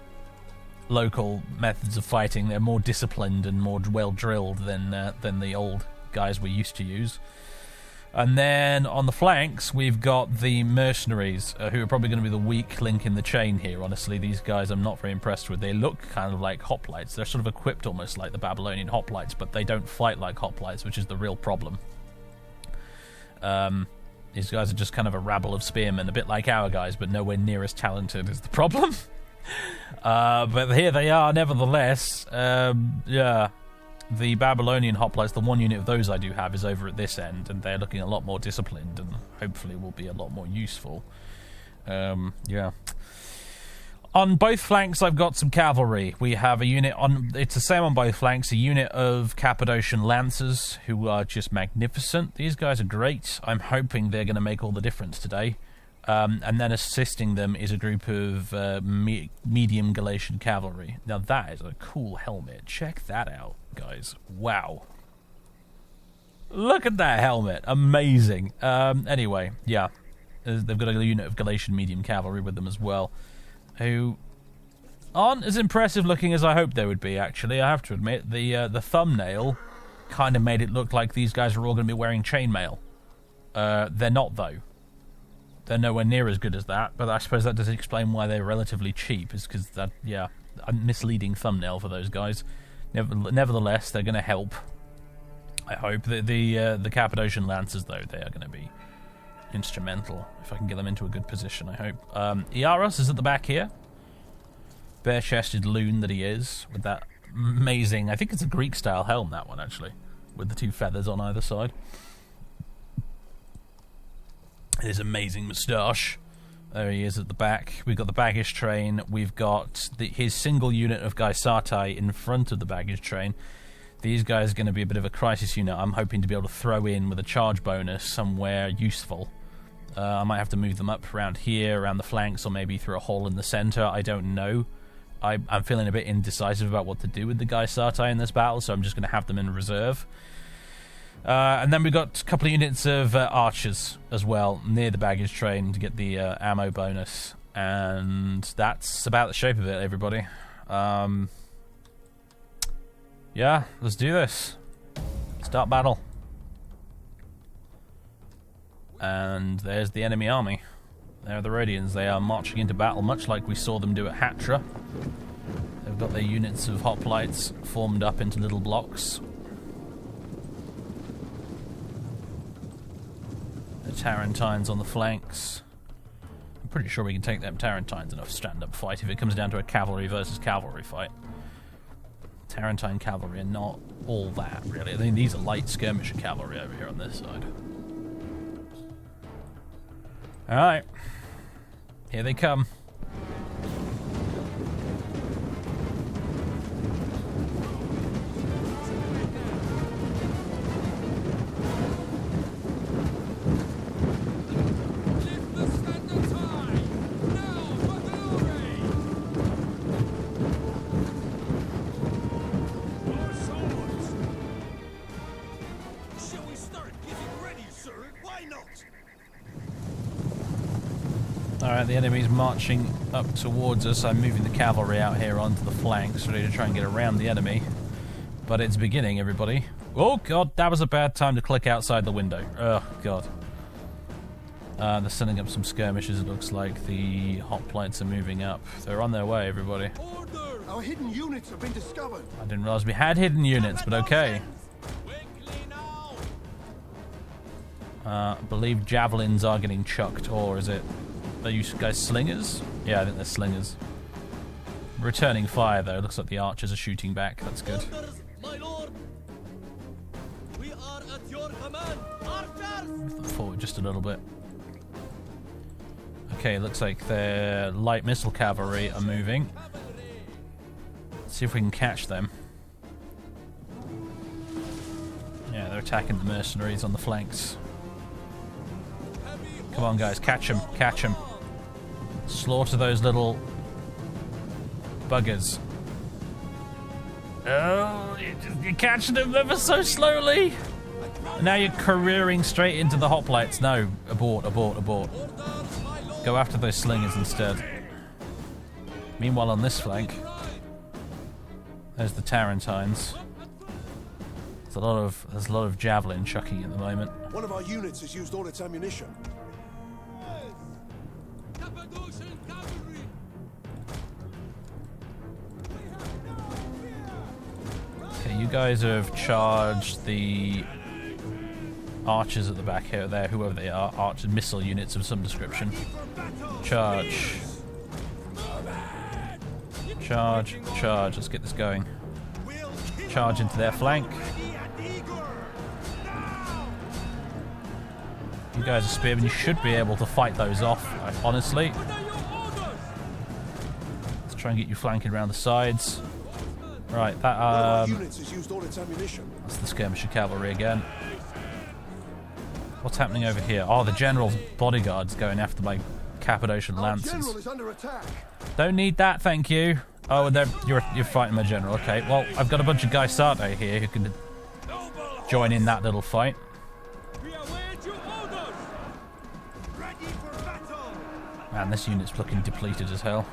local methods of fighting. They're more disciplined and more well drilled than the old guys we used to use. And then on the flanks, we've got the mercenaries, who are probably going to be the weak link in the chain here. Honestly, these guys I'm not very impressed with. They look kind of like hoplites. They're sort of equipped almost like the Babylonian hoplites, but they don't fight like hoplites, which is the real problem. These guys are just kind of a rabble of spearmen, a bit like our guys, but nowhere near as talented is the problem. But here they are, nevertheless. Yeah. The Babylonian hoplites, the one unit of those I do have, is over at this end, and they're looking a lot more disciplined, and hopefully will be a lot more useful. Yeah. On both flanks, I've got some cavalry. We have a unit on... It's the same on both flanks. A unit of Cappadocian Lancers, who are just magnificent. These guys are great. I'm hoping they're going to make all the difference today. And then assisting them is a group of medium Galatian cavalry. Now that is a cool helmet. Check that out, guys. Wow. Look at that helmet. Amazing. Anyway, yeah. They've got a unit of Galatian medium cavalry with them as well, who aren't as impressive looking as I hoped they would be, actually. I have to admit, the thumbnail kind of made it look like these guys are all going to be wearing chainmail. They're not, though. They're nowhere near as good as that, but I suppose that does explain why they're relatively cheap, is because that, yeah, a misleading thumbnail for those guys. Nevertheless, they're going to help, I hope. The Cappadocian Lancers, though, they are going to be instrumental, if I can get them into a good position, I hope. Iaros is at the back here. Bare-chested loon that he is, with that amazing, I think it's a Greek-style helm, that one, actually, with the 2 feathers on either side. His amazing moustache. There he is at the back. We've got the baggage train. We've got his single unit of Gaisatai in front of the baggage train. These guys are going to be a bit of a crisis unit. I'm hoping to be able to throw in with a charge bonus somewhere useful. I might have to move them up around here, around the flanks, or maybe through a hole in the center. I don't know. I'm feeling a bit indecisive about what to do with the Gaisatai in this battle, so I'm just going to have them in reserve. And then we've got a couple of units of archers as well near the baggage train to get the ammo bonus. And that's about the shape of it, everybody. Yeah, let's do this. Start battle. And there's the enemy army. There are the Rhodians. They are marching into battle, much like we saw them do at Hatra. They've got their units of hoplites formed up into little blocks. The Tarentines on the flanks. I'm pretty sure we can take them Tarentines in a stand-up fight if it comes down to a cavalry versus cavalry fight. Tarentine cavalry are not all that, really. I mean, these are light skirmisher cavalry over here on this side. Alright. Here they come. Alright, the enemy's marching up towards us. I'm moving the cavalry out here onto the flanks, ready to try and get around the enemy. But it's beginning, everybody. Oh god, that was a bad time to click outside the window. Oh god. They're sending up some skirmishes, it looks like. The hoplites are moving up. They're on their way, everybody. Order! Our hidden units have been discovered. I didn't realize we had hidden units, but okay. I believe javelins are getting chucked, or is it... Are you guys slingers? Yeah, I think they're slingers. Returning fire, though. Looks like the archers are shooting back. That's good. Orders, my lord. We are at your command. Archers! Move them forward just a little bit. Okay, looks like their light missile cavalry are moving. Let's see if we can catch them. Yeah, they're attacking the mercenaries on the flanks. Come on, guys, catch them, catch them. Slaughter those little buggers. Oh, you're catching them ever so slowly. Now you're careering straight into the hoplites. No, abort, abort, abort. Go after those slingers instead. Meanwhile, on this flank, there's the Tarentines. There's a lot of javelin chucking at the moment. One of our units has used all its ammunition. Okay, you guys have charged the archers at the back here, there, whoever they are, archer missile units of some description. Charge. Charge, charge, let's get this going. Charge into their flank. You guys are spearmen, you should be able to fight those off, honestly. Let's try and get you flanking around the sides. Right, that that's the skirmisher cavalry again. What's happening over here? Oh, the general's bodyguard's going after my Cappadocian lancers. Don't need that, thank you. Oh, you're fighting my general. Okay, well, I've got a bunch of Gaisate here who can join in that little fight. Man, this unit's looking depleted as hell.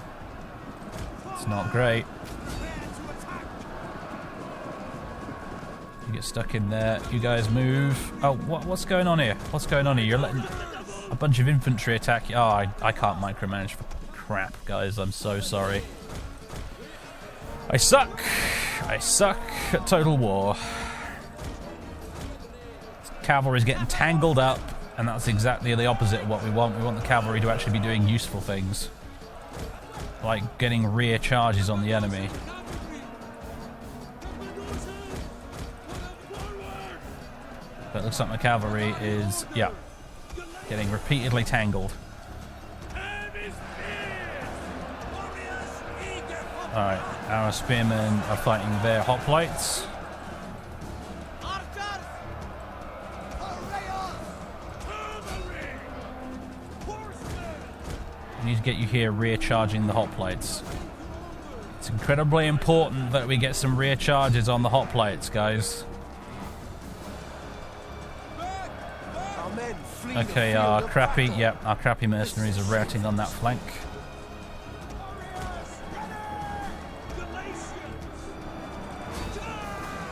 It's not great. You get stuck in there. You guys move. Oh, what's going on here? What's going on here? You're letting a bunch of infantry attack you. Oh, I can't micromanage for crap, guys. I'm so sorry. I suck. I suck at Total War. Cavalry's getting tangled up, and that's exactly the opposite of what we want. We want the cavalry to actually be doing useful things, like getting rear charges on the enemy. But it looks like my cavalry is, yeah, getting repeatedly tangled. Alright, our spearmen are fighting their hoplites. We need to get you here rear charging the hoplites. It's incredibly important that we get some rear charges on the hoplites, guys. Okay, our crappy mercenaries are routing on that flank.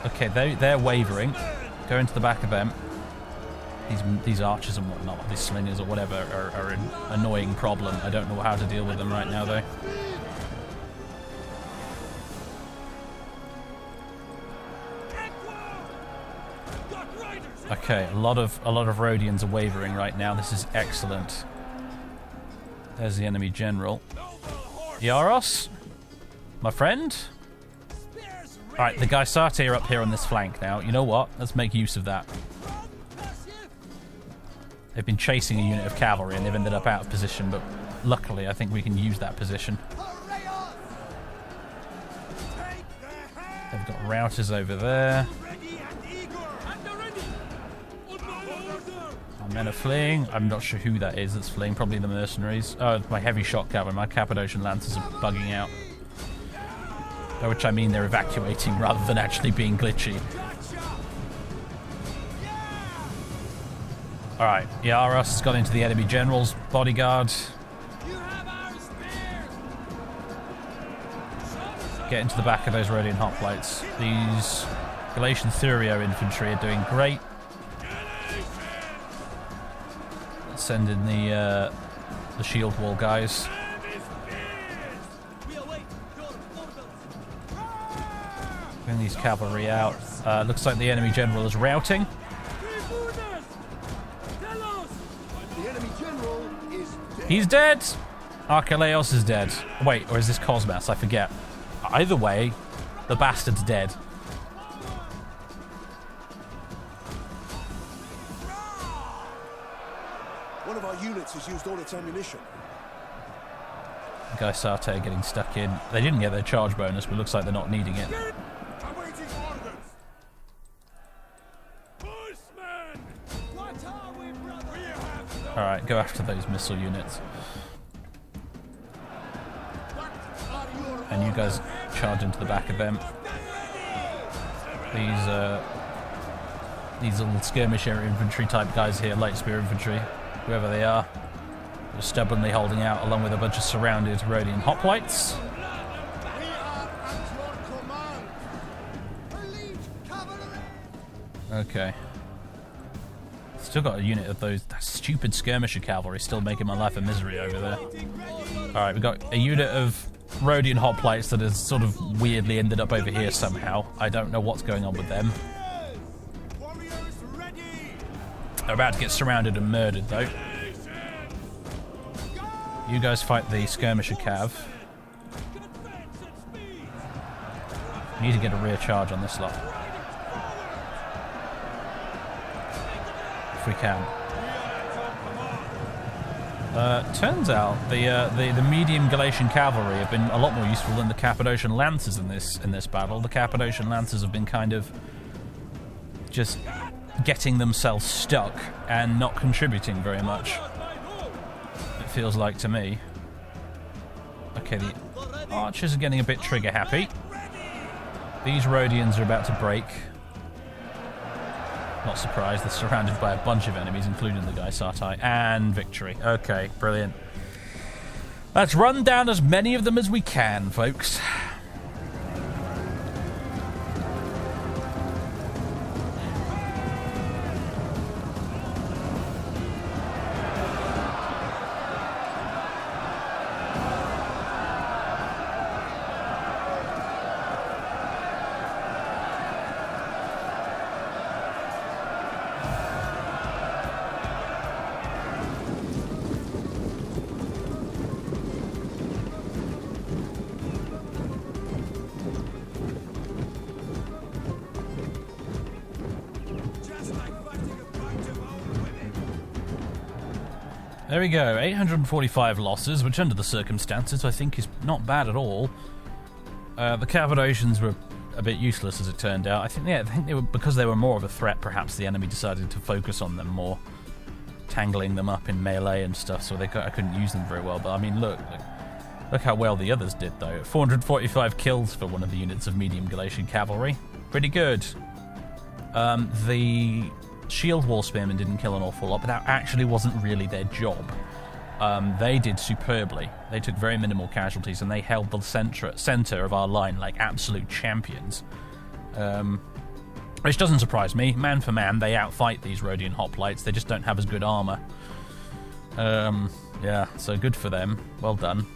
Okay, they're wavering. Go into the back of them. These archers and whatnot, these slingers or whatever, are an annoying problem. I don't know how to deal with them right now, though. Okay, a lot of Rhodians are wavering right now. This is excellent. There's the enemy general. Yaros, my friend. Alright, the Gaisate are up here on this flank now. You know what? Let's make use of that. They've been chasing a unit of cavalry and they've ended up out of position, but luckily I think we can use that position. They've got routers over there. Our men are fleeing. I'm not sure who that is that's fleeing. Probably the mercenaries. Oh, my heavy shot cavalry. My Cappadocian lancers are bugging out. By which I mean they're evacuating rather than actually being glitchy. Alright, Yaros has got into the enemy general's bodyguard. Get into the back of those Rhodian hoplites. These Galatian Thurio infantry are doing great. Send in the shield wall guys. Bring these cavalry out. Looks like the enemy general is routing. He's dead! Archelaus is dead. Wait, or is this Cosmas? I forget. Either way, the bastard's dead. One of our units has used all its ammunition. Gaisate getting stuck in. They didn't get their charge bonus, but looks like they're not needing it. Alright, go after those missile units. And you guys charge into the back of them. These little skirmish area infantry type guys here, light spear infantry, whoever they are, are stubbornly holding out along with a bunch of surrounded Rhodian hoplites. Okay. Still got a unit of those that stupid skirmisher cavalry still making my life a misery over there. Alright, we've got a unit of Rhodian hoplites that has sort of weirdly ended up over here somehow. I don't know what's going on with them. They're about to get surrounded and murdered though. You guys fight the skirmisher cav. We need to get a rear charge on this lot. If we can. Turns out the medium Galatian cavalry have been a lot more useful than the Cappadocian lancers in this battle. The Cappadocian lancers have been kind of just getting themselves stuck and not contributing very much. It feels like to me. Okay, the archers are getting a bit trigger happy. These Rhodians are about to break. Not surprised, they're surrounded by a bunch of enemies, including the Gaisate, and victory. Okay, brilliant. Let's run down as many of them as we can, folks. There we go, 845 losses, which under the circumstances I think is not bad at all. The Cappadocians were a bit useless as it turned out. I think they were, because they were more of a threat, perhaps the enemy decided to focus on them more, tangling them up in melee and stuff, so I couldn't use them very well. But I mean, look how well the others did though. 445 kills for one of the units of medium Galatian cavalry. Pretty good. The shield wall spearmen didn't kill an awful lot, but that actually wasn't really their job. They did superbly. They took very minimal casualties, and they held the center of our line like absolute champions. Which doesn't surprise me. Man for man, they outfight these Rhodian hoplites. They just don't have as good armor. Yeah, so good for them. Well done.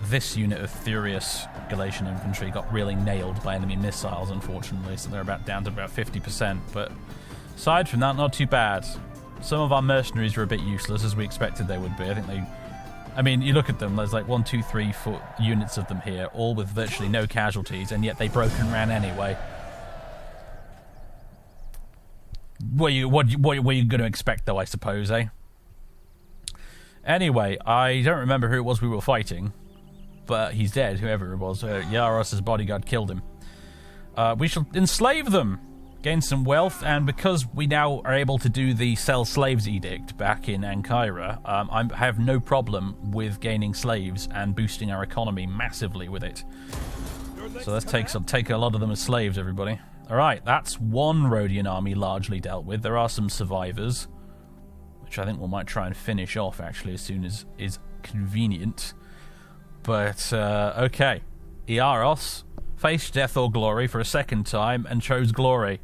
This unit of furious Galatian infantry got really nailed by enemy missiles, unfortunately, so they're down to about 50%, but aside from that, not too bad. Some of our mercenaries were a bit useless, as we expected they would be. I think they I mean, you look at them, there's like 1, 2, 3, 4 units of them here, all with virtually no casualties, and yet they broke and ran anyway. What were you going to expect, though, I suppose, eh? Anyway, I don't remember who it was we were fighting, but he's dead, whoever it was. Yaros' bodyguard killed him. We shall enslave them, gain some wealth, and because we now are able to do the sell slaves edict back in Ankara, I have no problem with gaining slaves and boosting our economy massively with it. So let's take a lot of them as slaves, everybody. Alright, that's one Rhodian army largely dealt with. There are some survivors, which I think we might try and finish off, actually, as soon as is convenient. But, okay. Iaros faced death or glory for a second time and chose glory.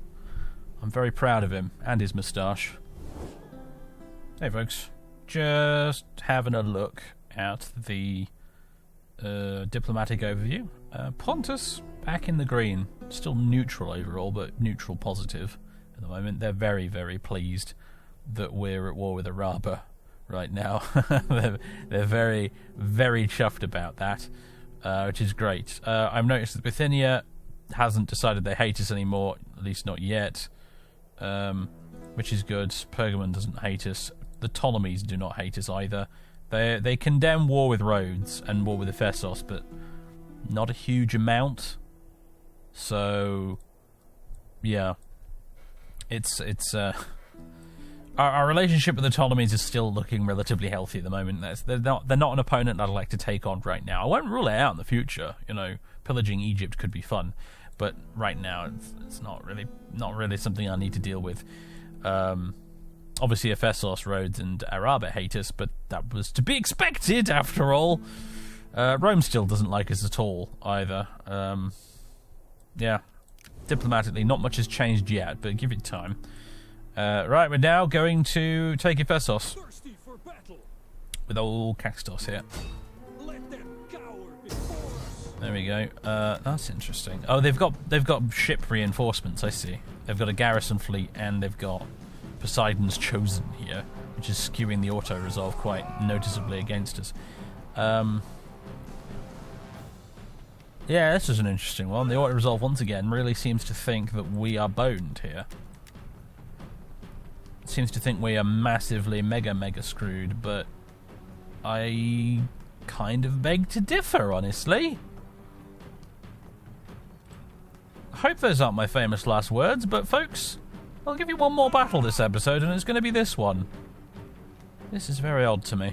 I'm very proud of him, and his moustache. Hey, folks. Just having a look at the diplomatic overview. Pontus, back in the green. Still neutral overall, but neutral positive at the moment. They're very, very pleased that we're at war with Araba right now. they're very, very chuffed about that, which is great. I've noticed that Bithynia hasn't decided they hate us anymore, at least not yet, which is good. Pergamon doesn't hate us. The Ptolemies do not hate us either. They condemn war with Rhodes and war with Ephesos, but not a huge amount. So, yeah, it's our relationship with the Ptolemies is still looking relatively healthy at the moment. They're not an opponent I'd like to take on right now. I won't rule it out in the future. You know, pillaging Egypt could be fun, but right now it's not really something I need to deal with. Obviously, Ephesos, Rhodes, and Araba hate us, but that was to be expected after all. Rome still doesn't like us at all either. Yeah, diplomatically, not much has changed yet, but give it time. Right, we're now going to take Ephesos with old Caxtos here. There we go. That's interesting. Oh, they've got ship reinforcements. I see. They've got a garrison fleet and they've got Poseidon's Chosen here, which is skewing the auto resolve quite noticeably against us. Yeah, this is an interesting one. The auto resolve once again really seems to think that we are boned here. It seems to think we are massively mega screwed, but I kind of beg to differ, honestly. I hope those aren't my famous last words, but folks, I'll give you one more battle this episode, and it's going to be this one. This is very odd to me.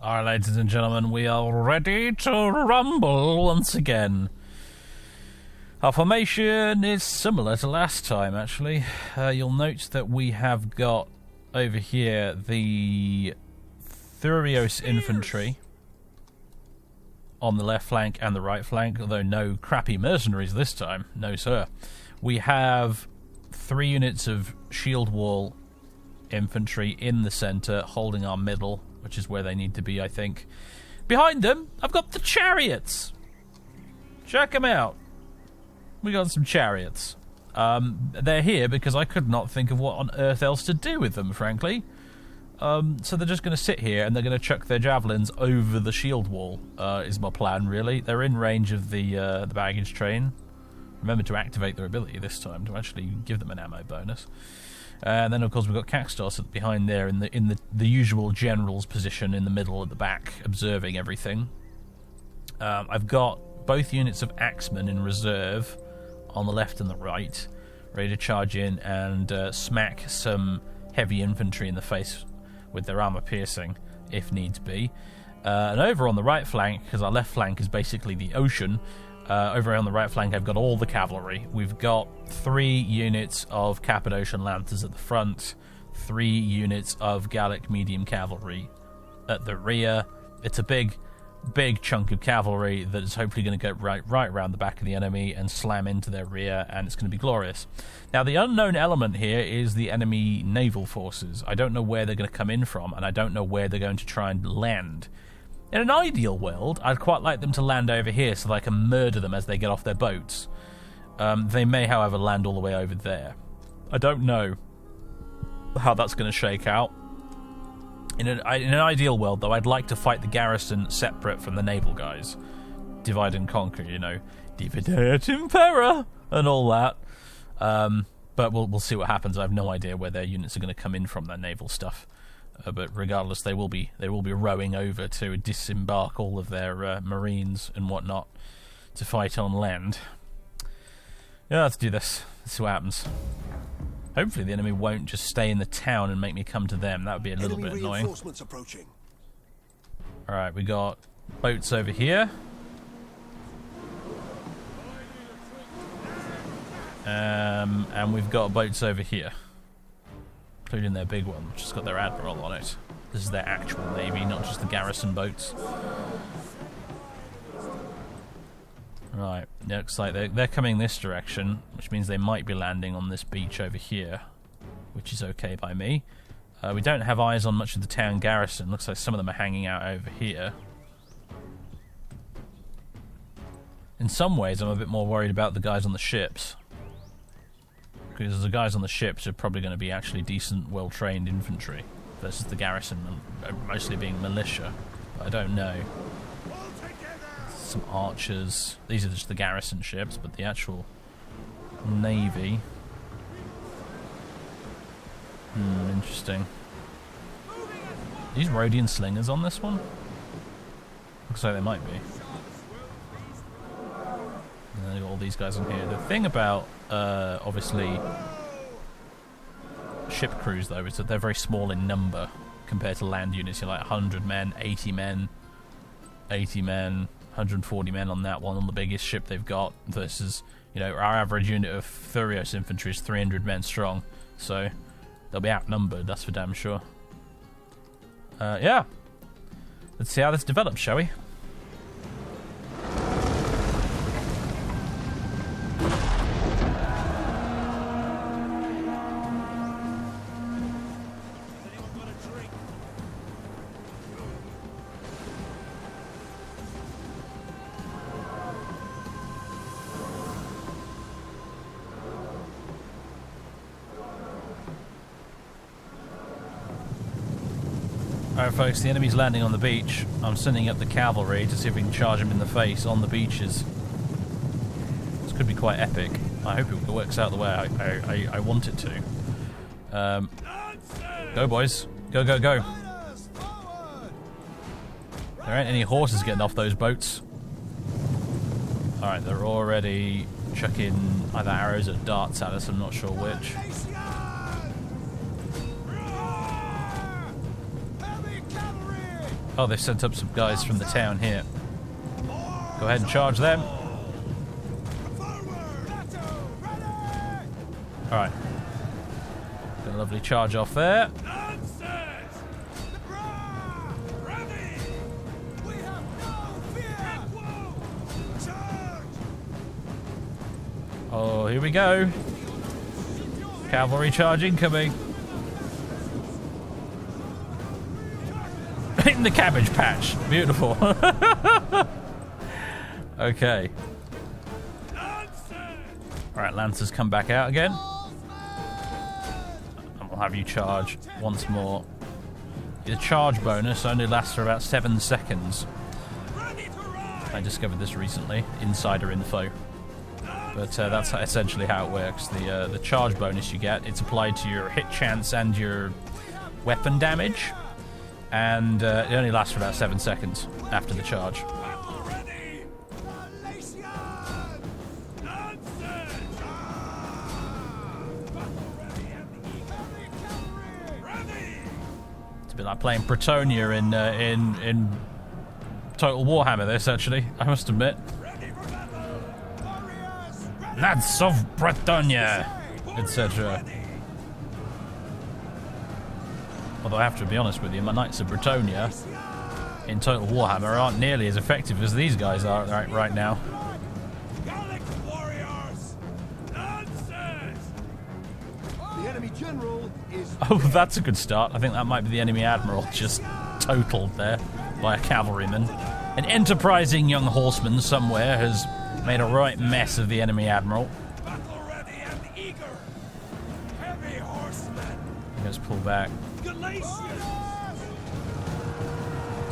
Alright, ladies and gentlemen, we are ready to rumble once again. Our formation is similar to last time, actually. You'll note that we have got over here the Thurios infantry on the left flank and the right flank, although no crappy mercenaries this time. No, sir. We have 3 units of shield wall infantry in the centre, holding our middle, which is where they need to be, I think. Behind them, I've got the chariots. Check them out. We got some chariots. They're here because I could not think of what on earth else to do with them, frankly. So they're just going to sit here and they're going to chuck their javelins over the shield wall, is my plan, really. They're in range of the baggage train. Remember to activate their ability this time to actually give them an ammo bonus. And then, of course, we've got Caxtos behind there in the usual general's position in the middle at the back, observing everything. I've got both units of Axemen in reserve on the left and the right, ready to charge in and smack some heavy infantry in the face with their armor piercing, if needs be. And over on the right flank, because our left flank is basically the ocean, over on the right flank I've got all the cavalry. We've got 3 units of Cappadocian Lancers at the front, 3 units of Gallic medium cavalry at the rear. It's a big chunk of cavalry that is hopefully going to go right around the back of the enemy and slam into their rear, and it's going to be glorious. Now, the unknown element here is the enemy naval forces. I don't know where they're going to come in from, and I don't know where they're going to try and land. In an ideal world, I'd quite like them to land over here so that I can murder them as they get off their boats. They may, however, land all the way over there. I don't know how that's going to shake out. In an ideal world, though, I'd like to fight the garrison separate from the naval guys. Divide and conquer, you know. Dividet Impera! And all that. But we'll see what happens. I have no idea where their units are going to come in from, their naval stuff. But regardless, they will be rowing over to disembark all of their marines and whatnot to fight on land. Yeah, let's do this. Let's see what happens. Hopefully the enemy won't just stay in the town and make me come to them. That would be a little bit annoying. Reinforcements approaching. Alright, we got boats over here. And we've got boats over here. Including their big one, which has got their admiral on it. This is their actual navy, not just the garrison boats. Right, looks like they're coming this direction, which means they might be landing on this beach over here, which is okay by me. We don't have eyes on much of the town garrison. Looks like some of them are hanging out over here. In some ways, I'm a bit more worried about the guys on the ships. Because the guys on the ships are probably going to be actually decent, well-trained infantry versus the garrison, mostly being militia. But I don't know. Some archers. These are just the garrison ships, but the actual navy. Interesting. Are these Rhodian slingers on this one? Looks like they might be. And they've got all these guys on here. The thing about, obviously, ship crews, though, is that they're very small in number compared to land units. You're like 100 men, 80 men, 80 men, 140 men on that one, on the biggest ship they've got, versus, you know, our average unit of Furios infantry is 300 men strong. So they'll be outnumbered, that's for damn sure. Yeah. Let's see how this develops, shall we? Alright folks, the enemy's landing on the beach. I'm sending up the cavalry to see if we can charge them in the face on the beaches. This could be quite epic. I hope it works out the way I want it to. Go boys. Go, go, go. There ain't any horses getting off those boats. Alright, they're already chucking either arrows or darts at us, I'm not sure which. Oh, they've sent up some guys from the town here. Go ahead and charge them. Alright. Got a lovely charge off there. Oh, here we go. Cavalry charge incoming. In the cabbage patch. Beautiful. Okay. Alright, Lancers come back out again. And we'll have you charge once more. The charge bonus only lasts for about 7 seconds. I discovered this recently. Insider info. But that's essentially how it works. The charge bonus you get, it's applied to your hit chance and your weapon damage. And it only lasts for about 7 seconds after the charge. It's a bit like playing Bretonia in Total Warhammer. This actually, I must admit. Lads of Bretonia, etc. Although I have to be honest with you, my Knights of Bretonia in Total Warhammer aren't nearly as effective as these guys are right now. Gallic warriors! Nonsense! The enemy general is... Oh, that's a good start. I think that might be the enemy admiral just totaled there by a cavalryman. An enterprising young horseman somewhere has made a right mess of the enemy admiral. Battle ready and eager! Heavy horsemen! Let's pull back. Galatian!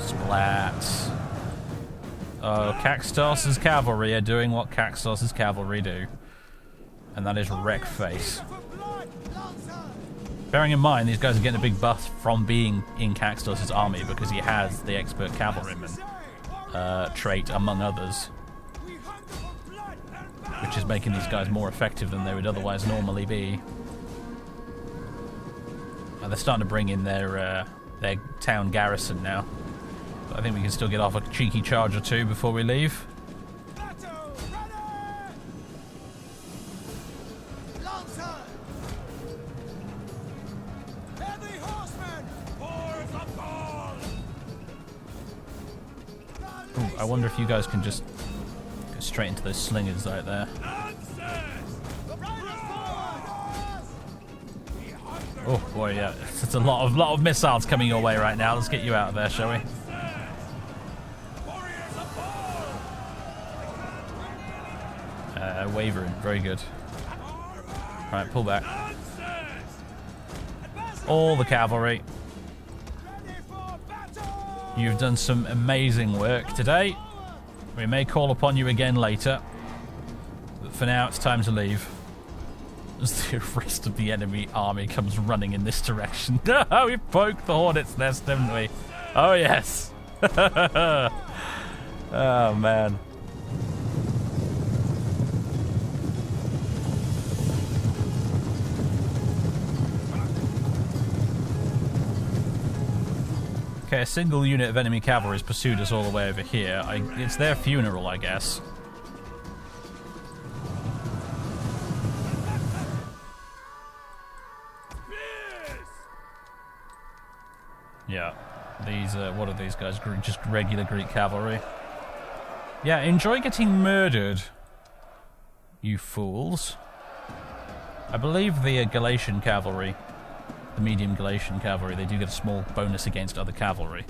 Splat. Oh, Caxtos' cavalry are doing what Caxtos' cavalry do. And that is wreck face. Bearing in mind, these guys are getting a big buff from being in Caxtos' army because he has the expert cavalryman trait, among others. Which is making these guys more effective than they would otherwise normally be. They're starting to bring in their town garrison now. But I think we can still get off a cheeky charge or two before we leave. Ooh, I wonder if you guys can just go straight into those slingers right there. Oh boy, yeah, it's a lot of missiles coming your way right now. Let's get you out of there, shall we? Wavering, very good. Right, pull back. All the cavalry. You've done some amazing work today. We may call upon you again later. But for now, it's time to leave. As the rest of the enemy army comes running in this direction. Oh, we poked the hornet's nest, didn't we? Oh, yes. Oh, man. Okay, a single unit of enemy cavalry has pursued us all the way over here. It's their funeral, I guess. Yeah, these, what are these guys? Just regular Greek cavalry. Yeah, enjoy getting murdered, you fools. I believe the Galatian cavalry, the medium Galatian cavalry, they do get a small bonus against other cavalry.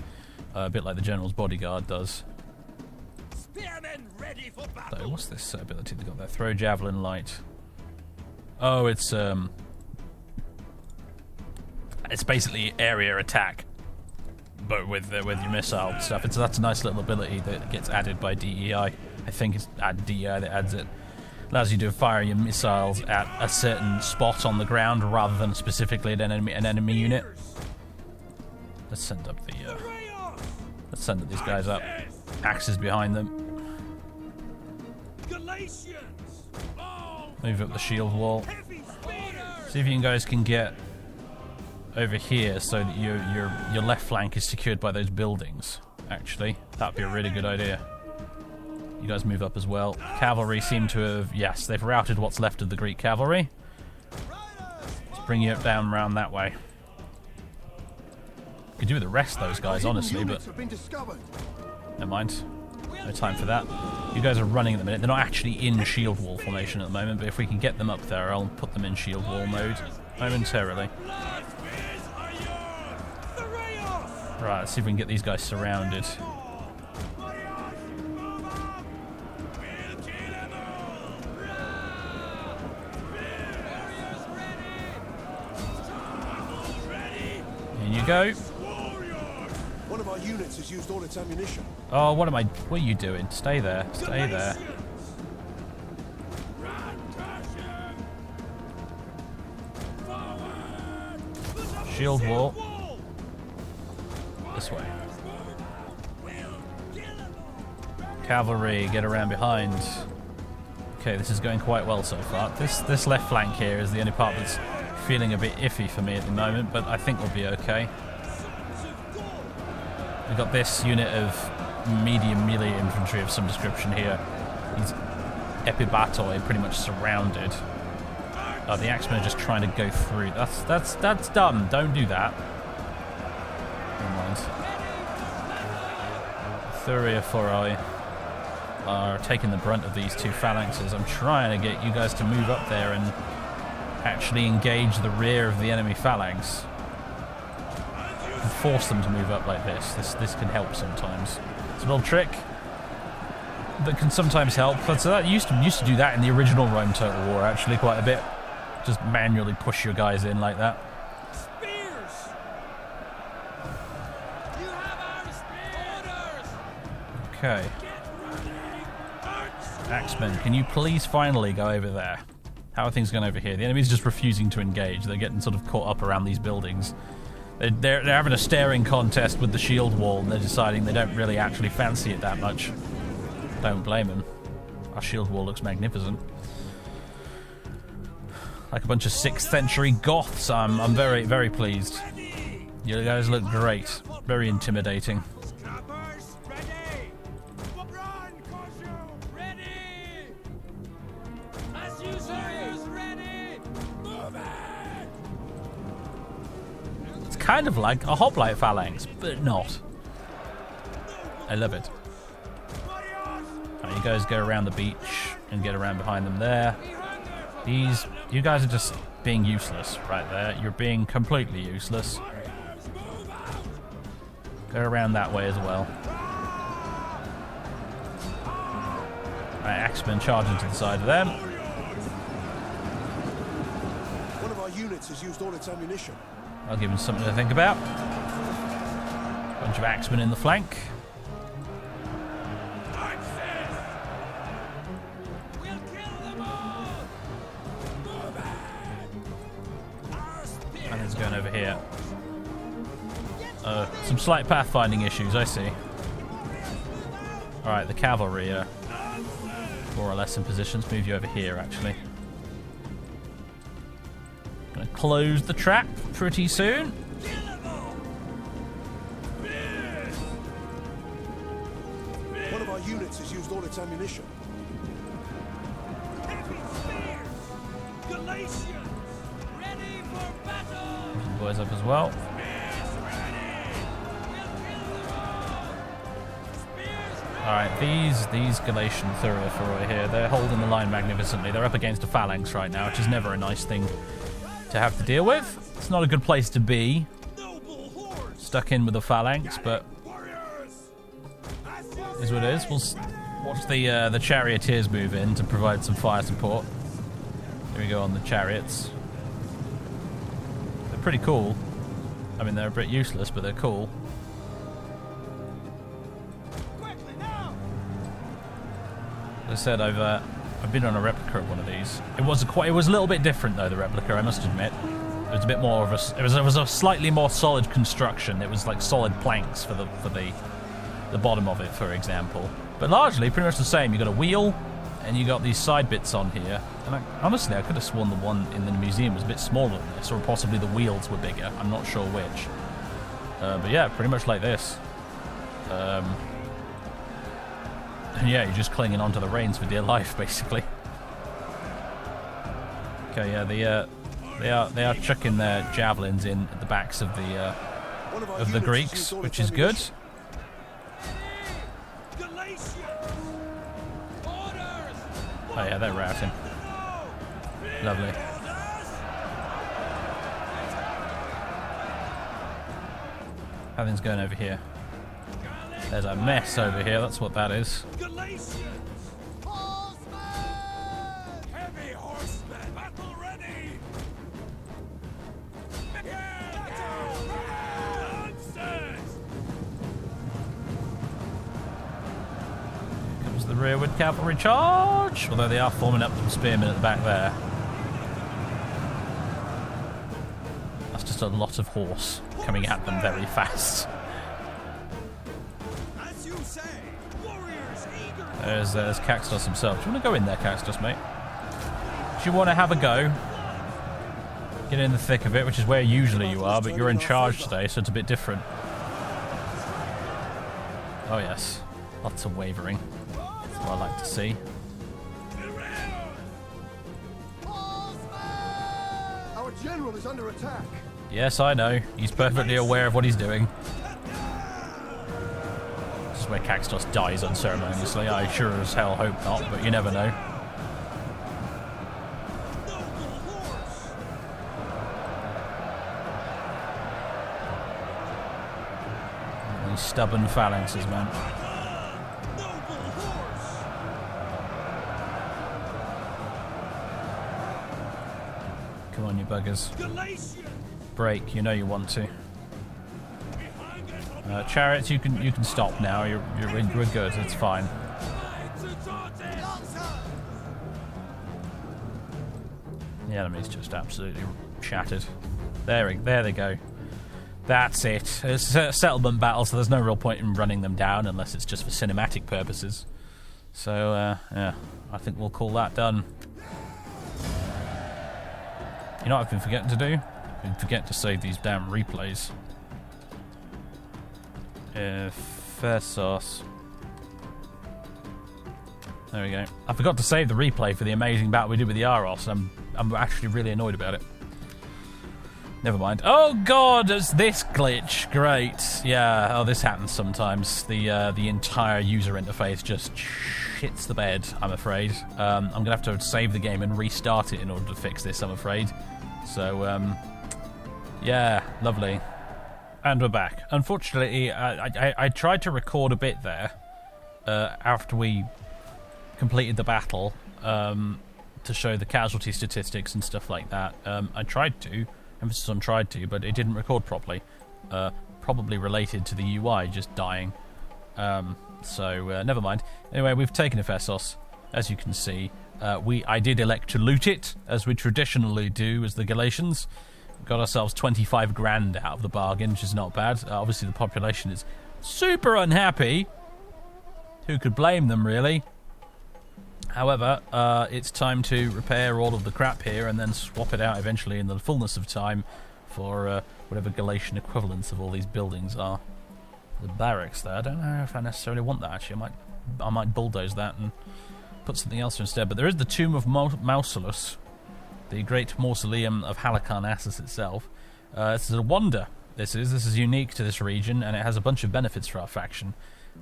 A bit like the general's bodyguard does. Spearmen ready for battle. So, what's this ability they got there? Throw javelin light. Oh, it's basically area attack, but with your missile stuff. That's a nice little ability that gets added by DEI. I think it's DEI that adds it. Allows you to fire your missiles at a certain spot on the ground rather than specifically at an enemy unit. Let's send up these guys up. Axes behind them. Move up the shield wall. See if you guys can get over here so that your left flank is secured by those buildings. Actually, that'd be a really good idea. You guys move up as well. Cavalry seem to have... Yes, they've routed what's left of the Greek cavalry. Let's bring you down around that way. Could do with the rest of those guys, honestly, but... Never mind. No time for that. You guys are running at the minute. They're not actually in shield wall formation at the moment, but if we can get them up there, I'll put them in shield wall mode momentarily. Right, let's see if we can get these guys surrounded. In you go. One of our units has used all its ammunition. Oh, what are you doing? Stay there. Stay there. Shield wall. This way. Cavalry, get around behind. Okay, this is going quite well so far. This left flank here is the only part that's feeling a bit iffy for me at the moment, but I think we'll be okay. We've got this unit of medium melee infantry of some description here. He's epibatoi, pretty much surrounded. Oh, the axemen are just trying to go through. That's dumb. Don't do that. Never mind. Thuria Foroi are taking the brunt of these two phalanxes. I'm trying to get you guys to move up there and actually engage the rear of the enemy phalanx. And force them to move up like this. This can help sometimes. It's a little trick that can sometimes help. But so that used to do that in the original Rome Total War actually quite a bit. Just manually push your guys in like that. Spears! You have our spears! Okay. Axemen, can you please finally go over there? How are things going over here? The enemy's just refusing to engage. They're getting sort of caught up around these buildings. They're having a staring contest with the shield wall, and they're deciding they don't really actually fancy it that much. Don't blame them. Our shield wall looks magnificent. Like a bunch of 6th century Goths. I'm very, very pleased. You guys look great. Very intimidating. It's kind of like a hoplite phalanx, but not. I love it. Right, you guys go around the beach and get around behind them there. You guys are just being useless right there. You're being completely useless. Go around that way as well. Right, Axemen charging to the side of them. One of our units has used all its ammunition. I'll give him something to think about. Bunch of Axemen in the flank. And it's going over here. Some slight pathfinding issues, I see. Alright, the cavalry are more or less in position. Let's move you over here, actually. Gonna close the trap pretty soon. One of our units has used all its ammunition. Heavy spears! Galatian! Ready for battle! Some boys up as well. Alright, these Galatian Thurifferoi here, they're holding the line magnificently. They're up against a phalanx right now, which is never a nice thing to have to deal with. It's not a good place to be. Stuck in with a phalanx, but is what it is. We'll watch the charioteers move in to provide some fire support. Here we go on the chariots. They're pretty cool. I mean, they're a bit useless, but they're cool. As I said, I've been on a replica of one of these. It was a little bit different though, the replica, I must admit. It was a bit more of a it was a slightly more solid construction. It was like solid planks for the bottom of it, for example. But largely pretty much the same. You got a wheel and you got these side bits on here. And honestly, I could have sworn the one in the museum was a bit smaller than this, or possibly the wheels were bigger. I'm not sure which. But yeah, pretty much like this. And yeah, you're just clinging onto the reins for dear life, basically. Okay, yeah, they are chucking their javelins in at the backs of the Greeks, which is good. Oh yeah, they're routing. Lovely. How things going over here? There's a mess over here, that's what that is. Galatians! Horsemen! Heavy horsemen! Battle ready! Here comes the rearward cavalry charge! Although they are forming up some spearmen at the back there. That's just a lot of horse coming at them very fast. There's Caxtos himself. Do you want to go in there, Caxtos, mate? Do you want to have a go? Get in the thick of it, which is where usually you are, but you're in charge today, so it's a bit different. Oh yes, lots of wavering. That's what I like to see. Our general is under attack. Yes, I know. He's perfectly aware of what he's doing. This is where Caxtos dies unceremoniously. I sure as hell hope not, but you never know. These stubborn phalanxes, man. Come on, you buggers. Break, you know you want to. Chariots, you can stop now. We're good. It's fine. The enemy's just absolutely shattered. There they go. That's it. It's a settlement battle, so there's no real point in running them down unless it's just for cinematic purposes. So, yeah, I think we'll call that done. You know what I've been forgetting to do? I've been forgetting to save these damn replays. First source. There we go. I forgot to save the replay for the amazing battle we did with the Aros. I'm actually really annoyed about it. Never mind. Oh god, it's this glitch. Great. Yeah, oh, this happens sometimes. The entire user interface just shits the bed, I'm afraid. I'm going to have to save the game and restart it in order to fix this, I'm afraid. So, yeah, lovely. And we're back. Unfortunately, I tried to record a bit there after we completed the battle to show the casualty statistics and stuff like that. I tried to, emphasis on tried to, but it didn't record properly. Probably related to the UI just dying. So never mind. Anyway, we've taken Ephesus, as you can see. I did elect to loot it, as we traditionally do as the Galatians. Got ourselves 25 grand out of the bargain, which is not bad. Obviously, the population is super unhappy. Who could blame them, really? However, it's time to repair all of the crap here and then swap it out eventually in the fullness of time for whatever Galatian equivalents of all these buildings are. The barracks there, I don't know if I necessarily want that, actually. I might bulldoze that and put something else instead. But there is the Tomb of Mausolus, the great mausoleum of Halicarnassus itself. This is a wonder. This is unique to this region, and it has a bunch of benefits for our faction.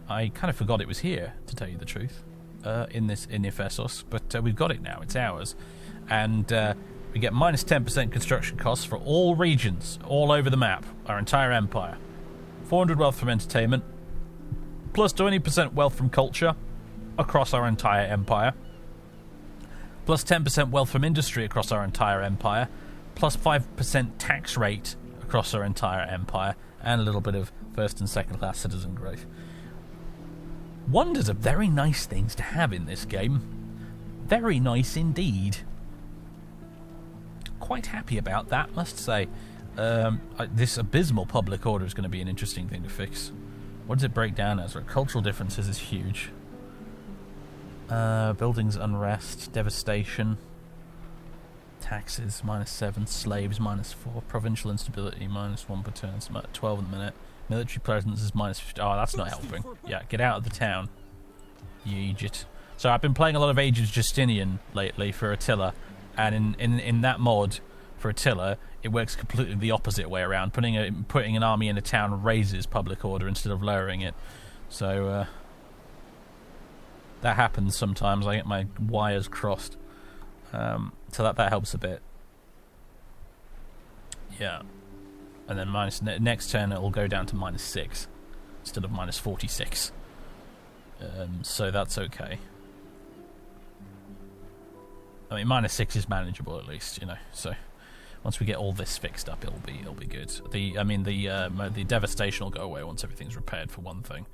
I kind of forgot it was here, to tell you the truth, in Ephesus, but we've got it now. It's ours, and we get minus 10% construction costs for all regions, all over the map, our entire empire. 400 wealth from entertainment, plus 20% wealth from culture across our entire empire, plus 10% wealth from industry across our entire empire, plus 5% tax rate across our entire empire, and a little bit of first and second class citizen growth. Wonders are very nice things to have in this game. Very nice indeed. Quite happy about that, must say. This abysmal public order is going to be an interesting thing to fix. What does it break down as? Cultural differences is huge. Buildings unrest, devastation, taxes -7, slaves -4, provincial instability -1 per turn, it's about 12 at the minute. Military presence is -50. Oh, that's not helping. Yeah, get out of the town, you idiot. So I've been playing a lot of Age of Justinian lately for Attila, and in that mod for Attila, it works completely the opposite way around. Putting an army in a town raises public order instead of lowering it. So that happens sometimes. I get my wires crossed. So that helps a bit. Yeah. And then next turn it will go down to -6 instead of -46. So that's okay. I mean, -6 is manageable at least, you know. So once we get all this fixed up, it'll be good. The devastation will go away once everything's repaired, for one thing.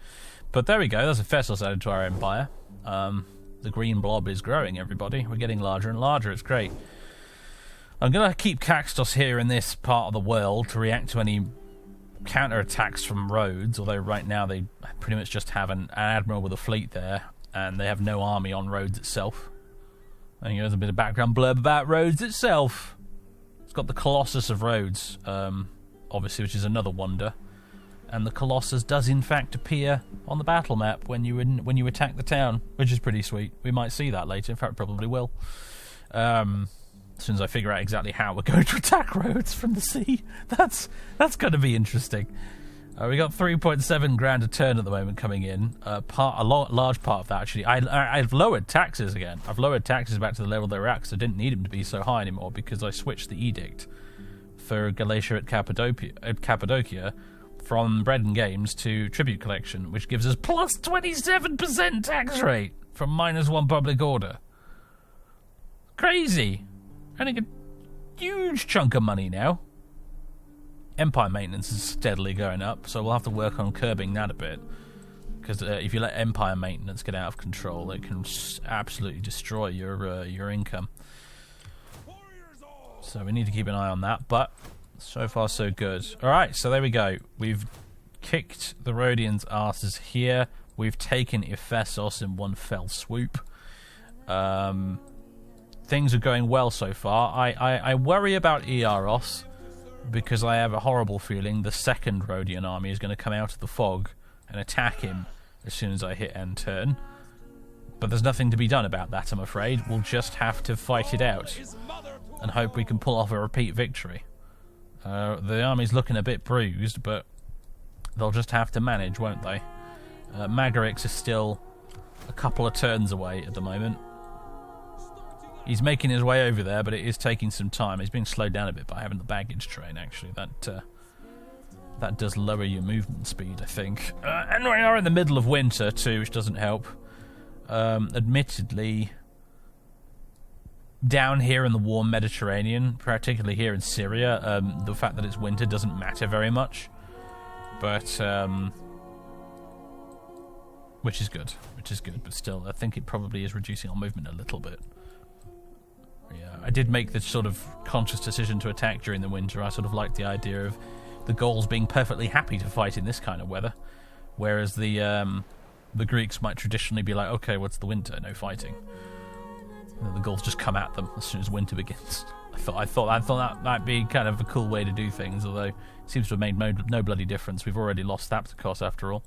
But there we go. There's a Festus added to our empire. The green blob is growing, everybody. We're getting larger and larger. It's great. I'm going to keep Caxtos here in this part of the world to react to any counter-attacks from Rhodes, although right now they pretty much just have an admiral with a fleet there, and they have no army on Rhodes itself. And here's a bit of background blurb about Rhodes itself. It's got the Colossus of Rhodes, obviously, which is another wonder. And the Colossus does in fact appear on the battle map when you attack the town, which is pretty sweet. We might see that later. In fact, probably will. As soon as I figure out exactly how we're going to attack Rhodes from the sea, that's going to be interesting. We got 3.7 grand a turn at the moment coming in. Large part of that actually. I've lowered taxes again. I've lowered taxes back to the level they were at because I didn't need them to be so high anymore because I switched the edict for Galatia at Cappadocia from Bread and Games to Tribute Collection, which gives us plus 27% tax rate from -1 public order. Crazy. Earning a huge chunk of money now. Empire maintenance is steadily going up, so we'll have to work on curbing that a bit. Because if you let Empire maintenance get out of control, it can absolutely destroy your income. So we need to keep an eye on that, but so far so good. Alright, so there we go. We've kicked the Rhodians' asses here. We've taken Ephesos in one fell swoop. Things are going well so far. I worry about Eros, because I have a horrible feeling the second Rhodian army is going to come out of the fog and attack him as soon as I hit end turn. But there's nothing to be done about that, I'm afraid. We'll just have to fight it out and hope we can pull off a repeat victory. The army's looking a bit bruised, but they'll just have to manage, won't they? Magarix is still a couple of turns away at the moment. He's making his way over there, but it is taking some time. He's being slowed down a bit by having the baggage train, actually. That does lower your movement speed, I think. And we are in the middle of winter, too, which doesn't help. Admittedly, down here in the warm Mediterranean, particularly here in Syria, the fact that it's winter doesn't matter very much. But, which is good, but still, I think it probably is reducing our movement a little bit. Yeah, I did make the sort of conscious decision to attack during the winter. I sort of like the idea of the Gauls being perfectly happy to fight in this kind of weather, whereas the Greeks might traditionally be like, okay, what's the winter? No fighting. And then the Gauls just come at them as soon as winter begins. I thought that might be kind of a cool way to do things, although it seems to have made no bloody difference. We've already lost Thapsacos after all.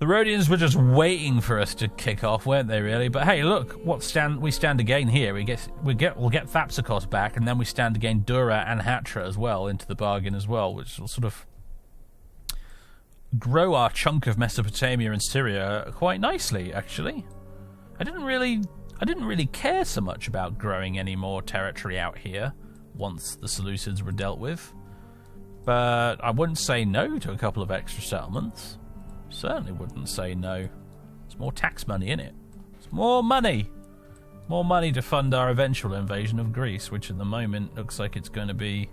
The Rhodians were just waiting for us to kick off, weren't they, really? But hey, look, we stand again here. We'll get Thapsacos back, and then we stand again Dura and Hatra as well into the bargain as well, which will sort of grow our chunk of Mesopotamia and Syria quite nicely, actually. I didn't really care so much about growing any more territory out here once the Seleucids were dealt with, but I wouldn't say no to a couple of extra settlements. Certainly wouldn't say no. There's more tax money in it. It's more money. More money to fund our eventual invasion of Greece, which at the moment looks like it's going to be...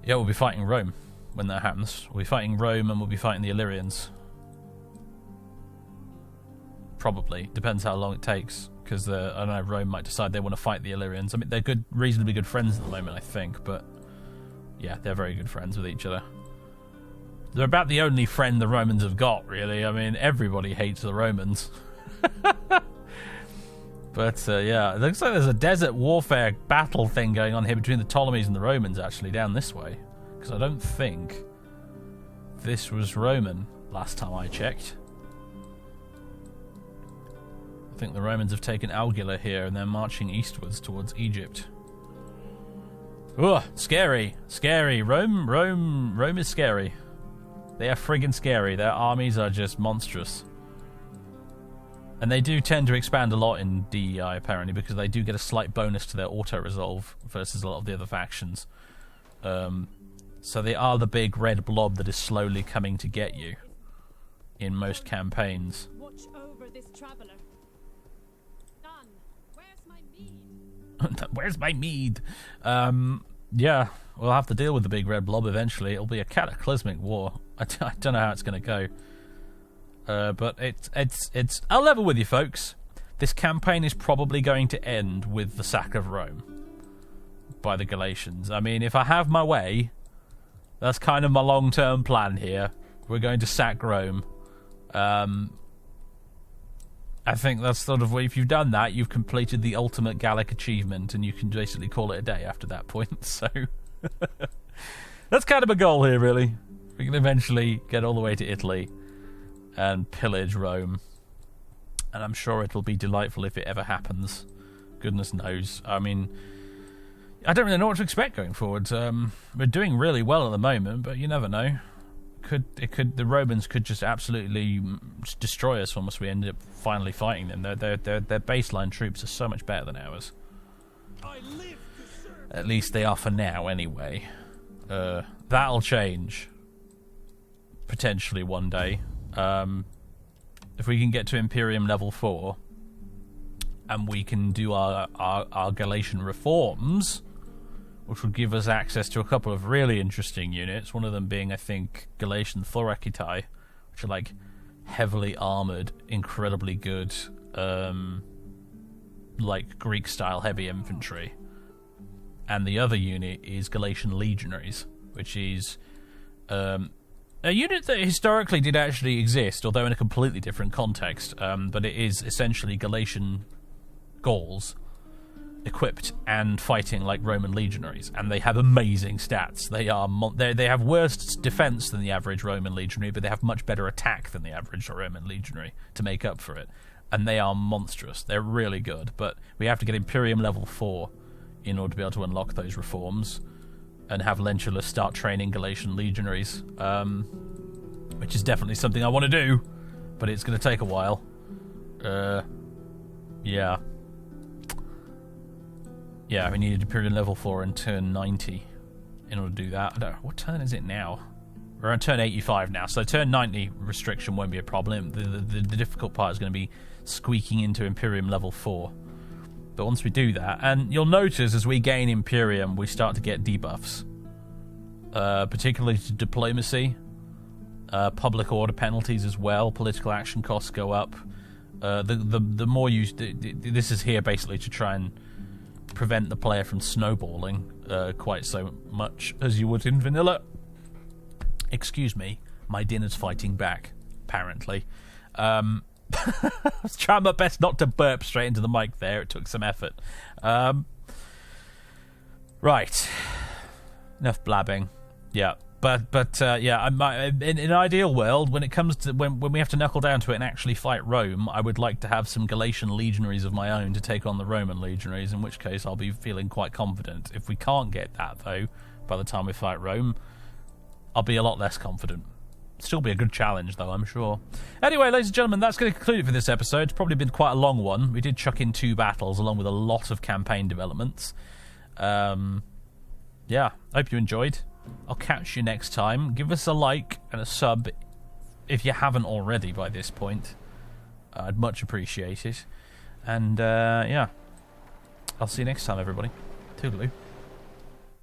Yeah, we'll be fighting Rome when that happens. We'll be fighting Rome and we'll be fighting the Illyrians. Probably. Depends how long it takes. Because, I don't know, Rome might decide they want to fight the Illyrians. I mean, they're reasonably good friends at the moment, I think. But, yeah, they're very good friends with each other. They're about the only friend the Romans have got, really. I mean, everybody hates the Romans. But, yeah, it looks like there's a desert warfare battle thing going on here between the Ptolemies and the Romans, actually, down this way. Because I don't think this was Roman last time I checked. I think the Romans have taken Alguila here and they're marching eastwards towards Egypt. Ugh, scary. Scary. Rome is scary. They are friggin' scary. Their armies are just monstrous. And they do tend to expand a lot in DEI, apparently, because they do get a slight bonus to their auto-resolve versus a lot of the other factions. So they are the big red blob that is slowly coming to get you in most campaigns. Watch over this traveler. Son, where's my mead? Where's my mead? Yeah, we'll have to deal with the big red blob eventually. It'll be a cataclysmic war. I don't know how it's going to go. But it's. I'll level with you, folks. This campaign is probably going to end with the sack of Rome by the Galatians. I mean, if I have my way, that's kind of my long-term plan here. We're going to sack Rome. I think that's sort of, if you've done that, you've completed the ultimate Gallic achievement, and you can basically call it a day after that point. So that's kind of a goal here, really. We can eventually get all the way to Italy and pillage Rome, and I'm sure it'll be delightful if it ever happens. Goodness knows. I mean, I don't really know what to expect going forward. We're doing really well at the moment, but you never know. The Romans could just absolutely destroy us once we end up finally fighting them. Their baseline troops are so much better than ours. At least they are for now, anyway. That'll change potentially one day. If we can get to Imperium level 4 and we can do our Galatian reforms, which would give us access to a couple of really interesting units. One of them being, I think, Galatian Thoracitai, which are like heavily armored, incredibly good, like Greek-style heavy infantry. And the other unit is Galatian Legionaries, which is a unit that historically did actually exist, although in a completely different context. But it is essentially Galatian Gauls equipped and fighting like Roman legionaries, and they have amazing stats. They have worse defense than the average Roman legionary, but they have much better attack than the average Roman legionary to make up for it. And they are monstrous. They're really good, but we have to get Imperium level 4 in order to be able to unlock those reforms and have Lentulus start training Galatian legionaries, which is definitely something I want to do, but it's going to take a while. Yeah. Yeah, we needed Imperium level 4 and turn 90 in order to do that. I don't know, what turn is it now? We're on turn 85 now, so turn 90 restriction won't be a problem. The difficult part is going to be squeaking into Imperium level 4. But once we do that, and you'll notice as we gain Imperium, we start to get debuffs. Particularly to diplomacy, public order penalties as well, political action costs go up. The more you... This is here basically to try and prevent the player from snowballing quite so much as you would in vanilla. Excuse me, my dinner's fighting back, apparently. I was trying my best not to burp straight into the mic there. It took some effort. Right. Enough blabbing. Yeah. But yeah, in an ideal world, when it comes to when we have to knuckle down to it and actually fight Rome, I would like to have some Galatian legionaries of my own to take on the Roman legionaries, in which case I'll be feeling quite confident. If we can't get that, though, by the time we fight Rome, I'll be a lot less confident. Still be a good challenge, though, I'm sure. Anyway, ladies and gentlemen, that's going to conclude it for this episode. It's probably been quite a long one. We did chuck in 2 battles, along with a lot of campaign developments. Yeah, hope you enjoyed. I'll catch you next time. Give us a like and a sub if you haven't already by this point. I'd much appreciate it. And, yeah. I'll see you next time, everybody. Toodaloo.